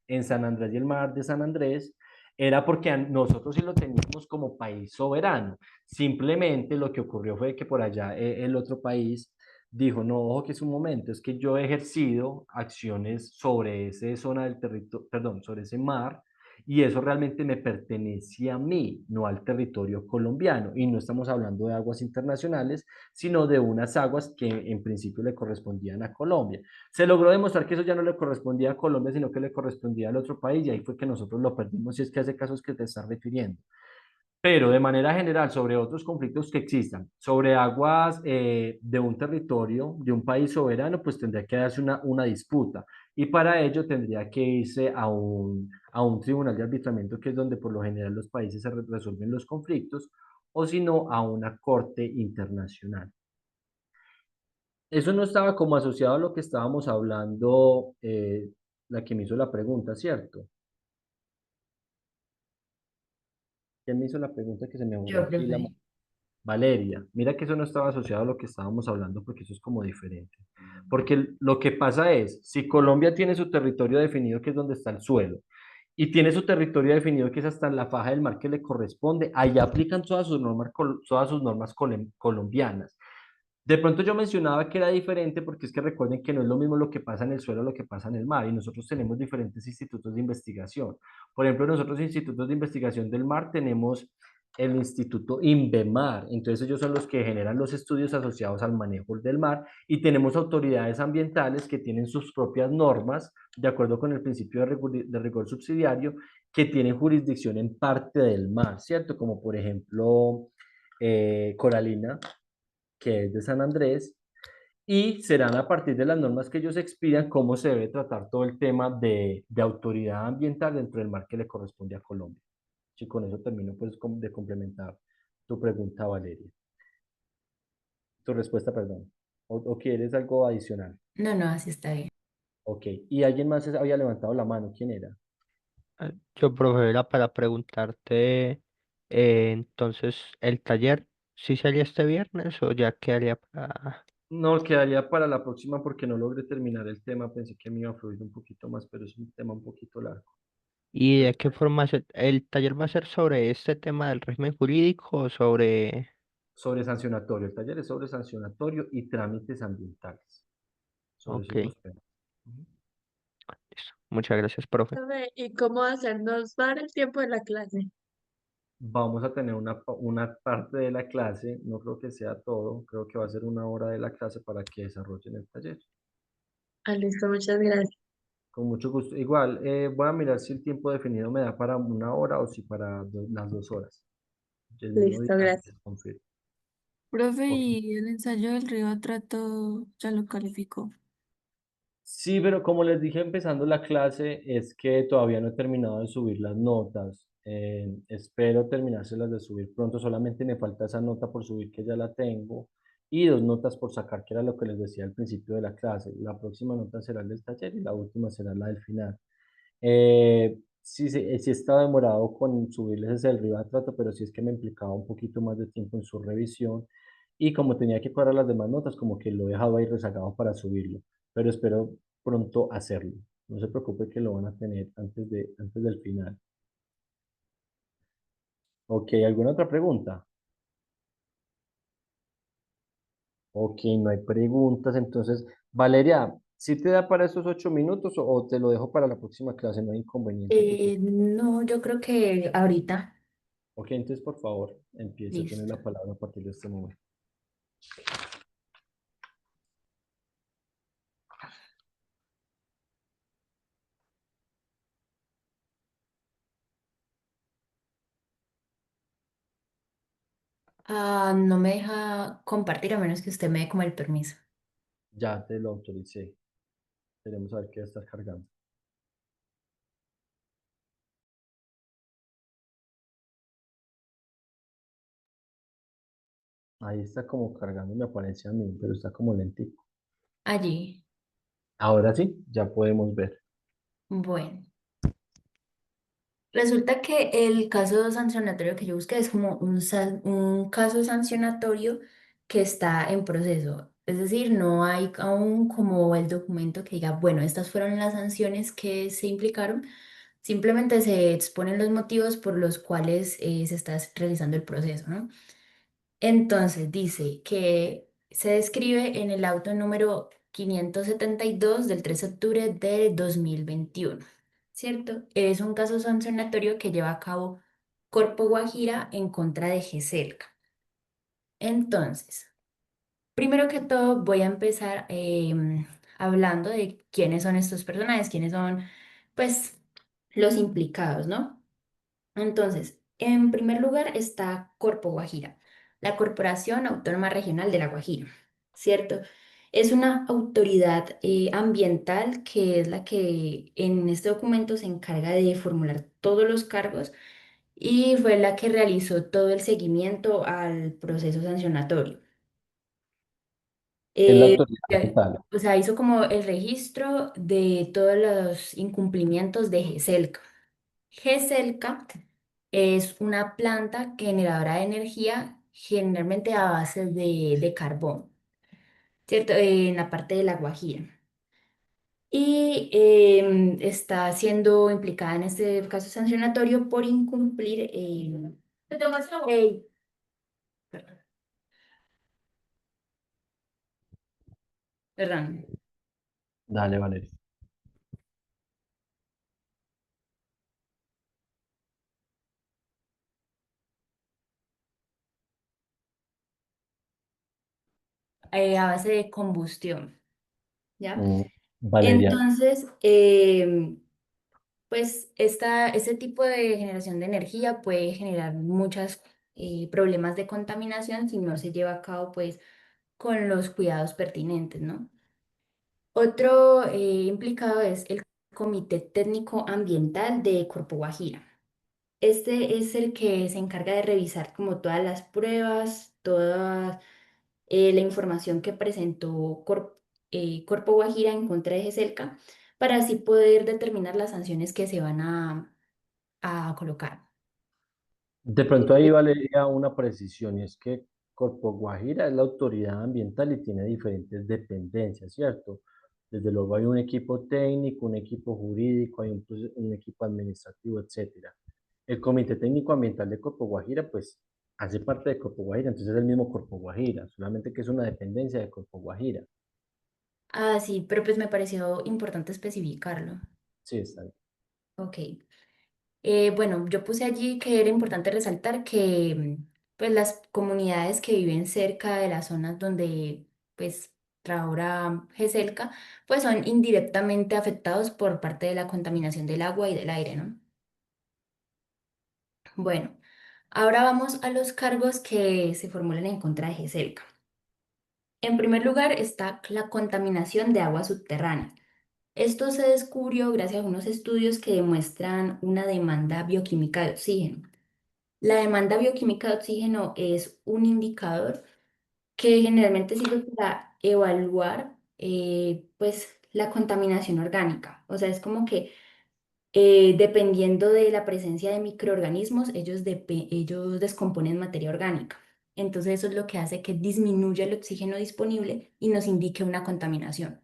en San Andrés y el mar de San Andrés, era porque nosotros sí lo teníamos como país soberano. Simplemente lo que ocurrió fue que por allá el otro país dijo, no, ojo que es un momento, es que yo he ejercido acciones sobre esa zona del territorio, perdón, sobre ese mar, y eso realmente me pertenece a mí, no al territorio colombiano. Y no estamos hablando de aguas internacionales, sino de unas aguas que en principio le correspondían a Colombia. Se logró demostrar que eso ya no le correspondía a Colombia, sino que le correspondía al otro país, y ahí fue que nosotros lo perdimos, y es que hace casos que te estás refiriendo. Pero de manera general, sobre otros conflictos que existan, sobre aguas de un territorio, de un país soberano, pues tendría que darse una disputa. Y para ello tendría que irse a un tribunal de arbitramiento, que es donde por lo general los países se resuelven los conflictos, o si no, a una corte internacional. Eso no estaba como asociado a lo que estábamos hablando, la que me hizo la pregunta, ¿cierto? ¿Quién me hizo la pregunta que se me borró Yo, aquí la... profe. Valeria, mira que eso no estaba asociado a lo que estábamos hablando porque eso es como diferente. Porque lo que pasa es, si Colombia tiene su territorio definido, que es donde está el suelo, y tiene su territorio definido, que es hasta la faja del mar que le corresponde, ahí aplican todas sus normas colombianas. De pronto yo mencionaba que era diferente porque es que recuerden que no es lo mismo lo que pasa en el suelo, lo que pasa en el mar, y nosotros tenemos diferentes institutos de investigación. Por ejemplo, nosotros institutos de investigación del mar tenemos el Instituto INVEMAR, entonces ellos son los que generan los estudios asociados al manejo del mar, y tenemos autoridades ambientales que tienen sus propias normas, de acuerdo con el principio de rigor subsidiario, que tienen jurisdicción en parte del mar, ¿cierto? Como por ejemplo, Coralina, que es de San Andrés, y serán a partir de las normas que ellos expidan cómo se debe tratar todo el tema de autoridad ambiental dentro del mar que le corresponde a Colombia. Y con eso termino pues de complementar tu pregunta, Valeria. Tu respuesta, perdón. ¿O quieres algo adicional? No, no, así está bien. Ok. ¿Y alguien más había levantado la mano? ¿Quién era? Yo, profe, era para preguntarte, entonces, ¿el taller sí sería este viernes o ya quedaría para... No, quedaría para la próxima porque no logré terminar el tema. Pensé que me iba a fluir un poquito más, pero es un tema un poquito largo. ¿Y de Entonces, qué forma el taller va a ser sobre este tema del régimen jurídico o sobre... sobre sancionatorio. El taller es sobre sancionatorio y trámites ambientales. Sobre Ok, esos dos temas. Ujú. listo. Muchas gracias, profe. Profe, ¿y cómo hacernos dar el tiempo de la clase? Vamos a tener una parte de la clase, no creo que sea todo, creo que va a ser 1 hora de la clase para que desarrollen el taller. Ah, listo, muchas gracias. Con mucho gusto. Igual, voy a mirar si el tiempo definido me da para 1 hora o si para las 2 horas. El mismo día Listo, gracias. les confirmo. Profe, Ok. y el ensayo del río trato ya lo calificó. Sí, pero como les dije empezando la clase, es que todavía no he terminado de subir las notas. Espero terminárselas de subir pronto. Solamente me falta esa nota por subir, que ya la tengo, y 2 notas por sacar, que era lo que les decía al principio de la clase. La próxima nota será el del taller y la última será la del final. Sí, sí, sí estaba demorado con subirles ese del Rivatrato, pero sí es que me implicaba un poquito más de tiempo en su revisión, y como tenía que cuadrar las demás notas, como que lo he dejado ahí rezagado para subirlo, pero espero pronto hacerlo. No se preocupe que lo van a tener antes del final. Ok, ¿alguna otra pregunta? Ok, no hay preguntas, entonces, Valeria, ¿sí te da para esos 8 minutos o te lo dejo para la próxima clase? No hay inconveniente que tú... No, yo creo que ahorita. Ok, entonces por favor, empiece, tiene Listo. la palabra a partir de este momento. Ah, no me deja compartir a menos que usted me dé como el permiso. Ya te lo autoricé. Queremos saber qué estás cargando. Ahí está como cargando, me aparece a mí, pero está como lentico. Allí. Ahora sí, ya podemos ver. Bueno. Resulta que el caso sancionatorio que yo busqué es como un caso sancionatorio que está en proceso. Es decir, no hay aún como el documento que diga, bueno, estas fueron las sanciones que se implicaron. Simplemente se exponen los motivos por los cuales se está realizando el proceso, ¿no? Entonces dice que se describe en el auto número 572 del 3 de octubre de 2021, ¿cierto? Es un caso sancionatorio que lleva a cabo Corpo Guajira en contra de GESELCA. Entonces, primero que todo voy a empezar hablando de quiénes son estos personajes, quiénes son, pues, los implicados, ¿no? Entonces, en primer lugar está Corpo Guajira, la Corporación Autónoma Regional de La Guajira, ¿cierto? Es una autoridad ambiental que es la que en este documento se encarga de formular todos los cargos y fue la que realizó todo el seguimiento al proceso sancionatorio. Es la Eh, autoridad ambiental. o sea, hizo como el registro de todos los incumplimientos de GESELCA. GESELCA es una planta generadora de energía generalmente a base de carbón, ¿cierto? En la parte de La Guajira. Y está siendo implicada en este caso sancionatorio por incumplir... Ey, perdón. Dale, Valeria. A base de combustión, ¿ya? Valeria, Entonces, pues este tipo de generación de energía puede generar muchos problemas de contaminación si no se lleva a cabo pues con los cuidados pertinentes, ¿no? Otro implicado es el Comité Técnico Ambiental de Corpo Guajira. Este es el que se encarga de revisar como todas las pruebas, toda la información que presentó Corpo Guajira en contra de GESELCA para así poder determinar las sanciones que se van a colocar. de pronto ahí valería una precisión, y es que Corpo Guajira es la autoridad ambiental y tiene diferentes dependencias, ¿cierto? Desde luego hay un equipo técnico, un equipo jurídico, hay un equipo administrativo, etcétera. El Comité Técnico Ambiental de Corpo Guajira, pues, hace parte de Corpo Guajira, entonces es el mismo Corpo Guajira, solamente que es una dependencia de Corpo Guajira. Ah, sí, pero pues me pareció importante especificarlo. Sí, está bien. Ok. Bueno, yo puse allí que era importante resaltar que pues las comunidades que viven cerca de las zonas donde pues ahora GESELCA pues son indirectamente afectados por parte de la contaminación del agua y del aire, ¿no? Bueno, ahora vamos a los cargos que se formulan en contra de GESELCA. En primer lugar está la contaminación de aguas subterráneas. Esto se descubrió gracias a unos estudios que demuestran una demanda bioquímica de oxígeno. La demanda bioquímica de oxígeno es un indicador que generalmente sirve para evaluar pues, la contaminación orgánica. O sea, es como que dependiendo de la presencia de microorganismos, ellos descomponen materia orgánica. Entonces eso es lo que hace que disminuya el oxígeno disponible y nos indique una contaminación.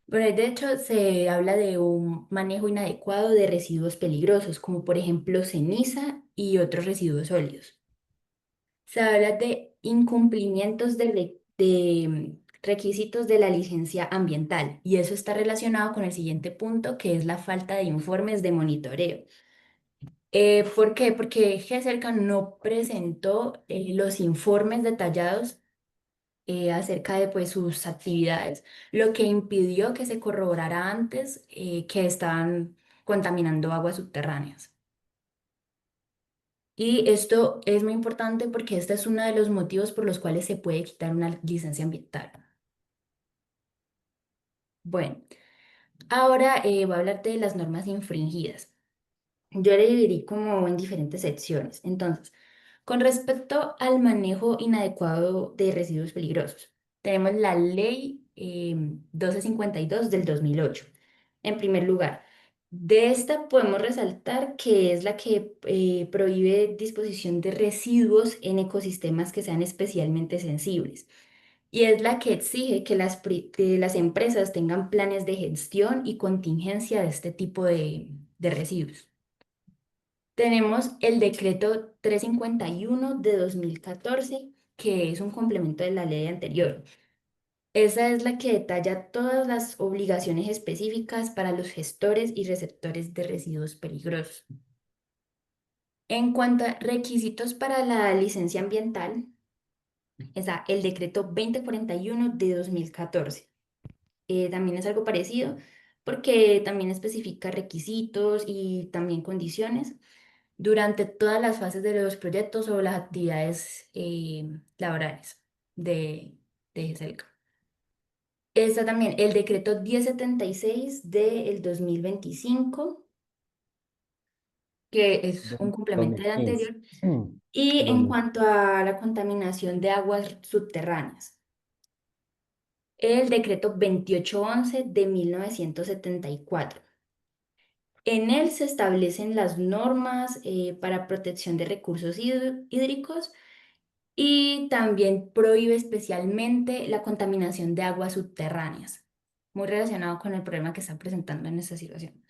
Pero de hecho se habla de un manejo inadecuado de residuos peligrosos, como por ejemplo ceniza y otros residuos sólidos. Se habla de incumplimientos requisitos de la licencia ambiental y eso está relacionado con el siguiente punto, que es la falta de informes de monitoreo. ¿Por qué? Porque GESELCA no presentó los informes detallados acerca de pues, sus actividades, lo que impidió que se corroborara antes que estaban contaminando aguas subterráneas. Y esto es muy importante porque este es uno de los motivos por los cuales se puede quitar una licencia ambiental. Bueno, ahora voy a hablarte de las normas infringidas. Yo le dividí como en diferentes secciones. Entonces, con respecto al manejo inadecuado de residuos peligrosos, tenemos la ley 1252 del 2008. En primer lugar, de esta podemos resaltar que es la que prohíbe disposición de residuos en ecosistemas que sean especialmente sensibles. Y es la que exige que las empresas tengan planes de gestión y contingencia de este tipo de residuos. Tenemos el decreto 351 de 2014 que es un complemento de la ley anterior. Esa es la que detalla todas las obligaciones específicas para los gestores y receptores de residuos peligrosos. En cuanto a requisitos para la licencia ambiental, está el decreto 2041 de 2014. También es algo parecido porque también especifica requisitos y también condiciones durante todas las fases de los proyectos o las actividades laborales de GESELCA. Está también el decreto 1076 del 2025, que es un complemento del 2015. anterior. Y en 2000. cuanto a la contaminación de aguas subterráneas, el decreto 2811 de 1974. En él se establecen las normas para protección de recursos hídricos y también prohíbe especialmente la contaminación de aguas subterráneas, muy relacionado con el problema que está presentando en esta situación.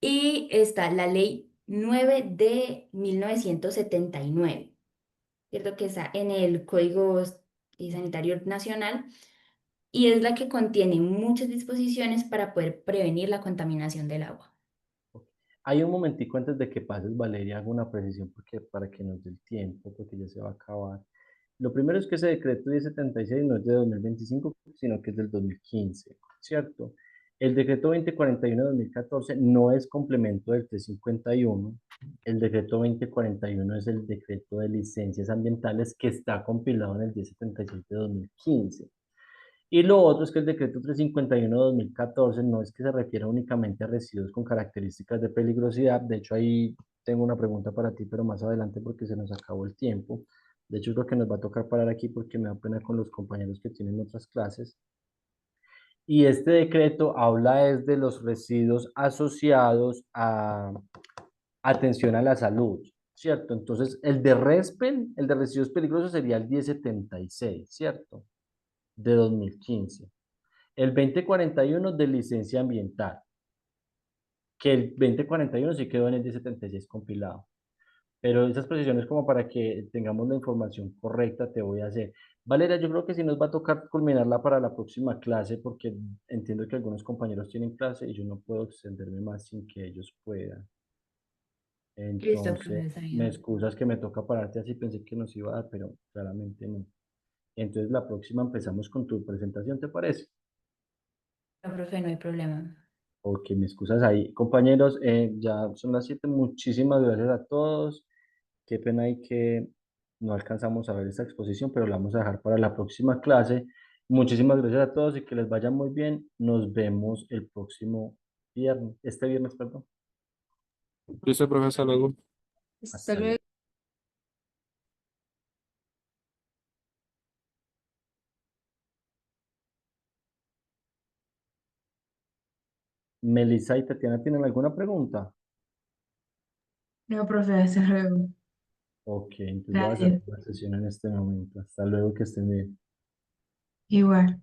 Y está la ley 9 de 1979, ¿cierto? Que está en el Código Sanitario Nacional y es la que contiene muchas disposiciones para poder prevenir la contaminación del agua. Hay un momentico antes de que pases, Valeria, hago una precisión porque, para que nos dé el tiempo, porque ya se va a acabar. Lo primero es que ese decreto 1076 no es de 2025, sino que es del 2015, ¿cierto? El decreto 2041 de 2014 no es complemento del 351. El decreto 2041 es el decreto de licencias ambientales que está compilado en el 1076 de 2015. Y lo otro es que el decreto 351 de 2014 no es que se refiera únicamente a residuos con características de peligrosidad. De hecho, ahí tengo una pregunta para ti, pero más adelante porque se nos acabó el tiempo. De hecho, creo que nos va a tocar parar aquí porque me da pena con los compañeros que tienen otras clases. Y este decreto habla es de los residuos asociados a atención a la salud, ¿cierto? Entonces, el de RESPEN, el de residuos peligrosos, sería el 1076, ¿cierto? De 2015. El 2041 de licencia ambiental, que el 2041 sí quedó en el 1076 compilado. Pero esas precisiones como para que tengamos la información correcta te voy a hacer. Valeria, yo creo que sí nos va a tocar culminarla para la próxima clase porque entiendo que algunos compañeros tienen clase y yo no puedo extenderme más sin que ellos puedan. Listo, Entonces, profesor. me excusas que me toca pararte así, pensé que nos iba a dar, pero claramente no. Entonces, la próxima empezamos con tu presentación, ¿te parece? No, profe, no hay problema. Ok, me excusas ahí. Compañeros, ya son las 7. Muchísimas gracias a todos. Qué pena ahí que no alcanzamos a ver esta exposición, pero la vamos a dejar para la próxima clase. Muchísimas gracias a todos y que les vaya muy bien. Nos vemos el próximo viernes, este viernes, perdón. Listo, profe, hasta luego. Hasta Hasta luego. luego. Melissa y Tatiana, ¿tienen alguna pregunta? No, profe, hasta luego. Ok, entonces voy a hacer Gracias. la sesión en este momento. Hasta luego, que estén bien. Igual.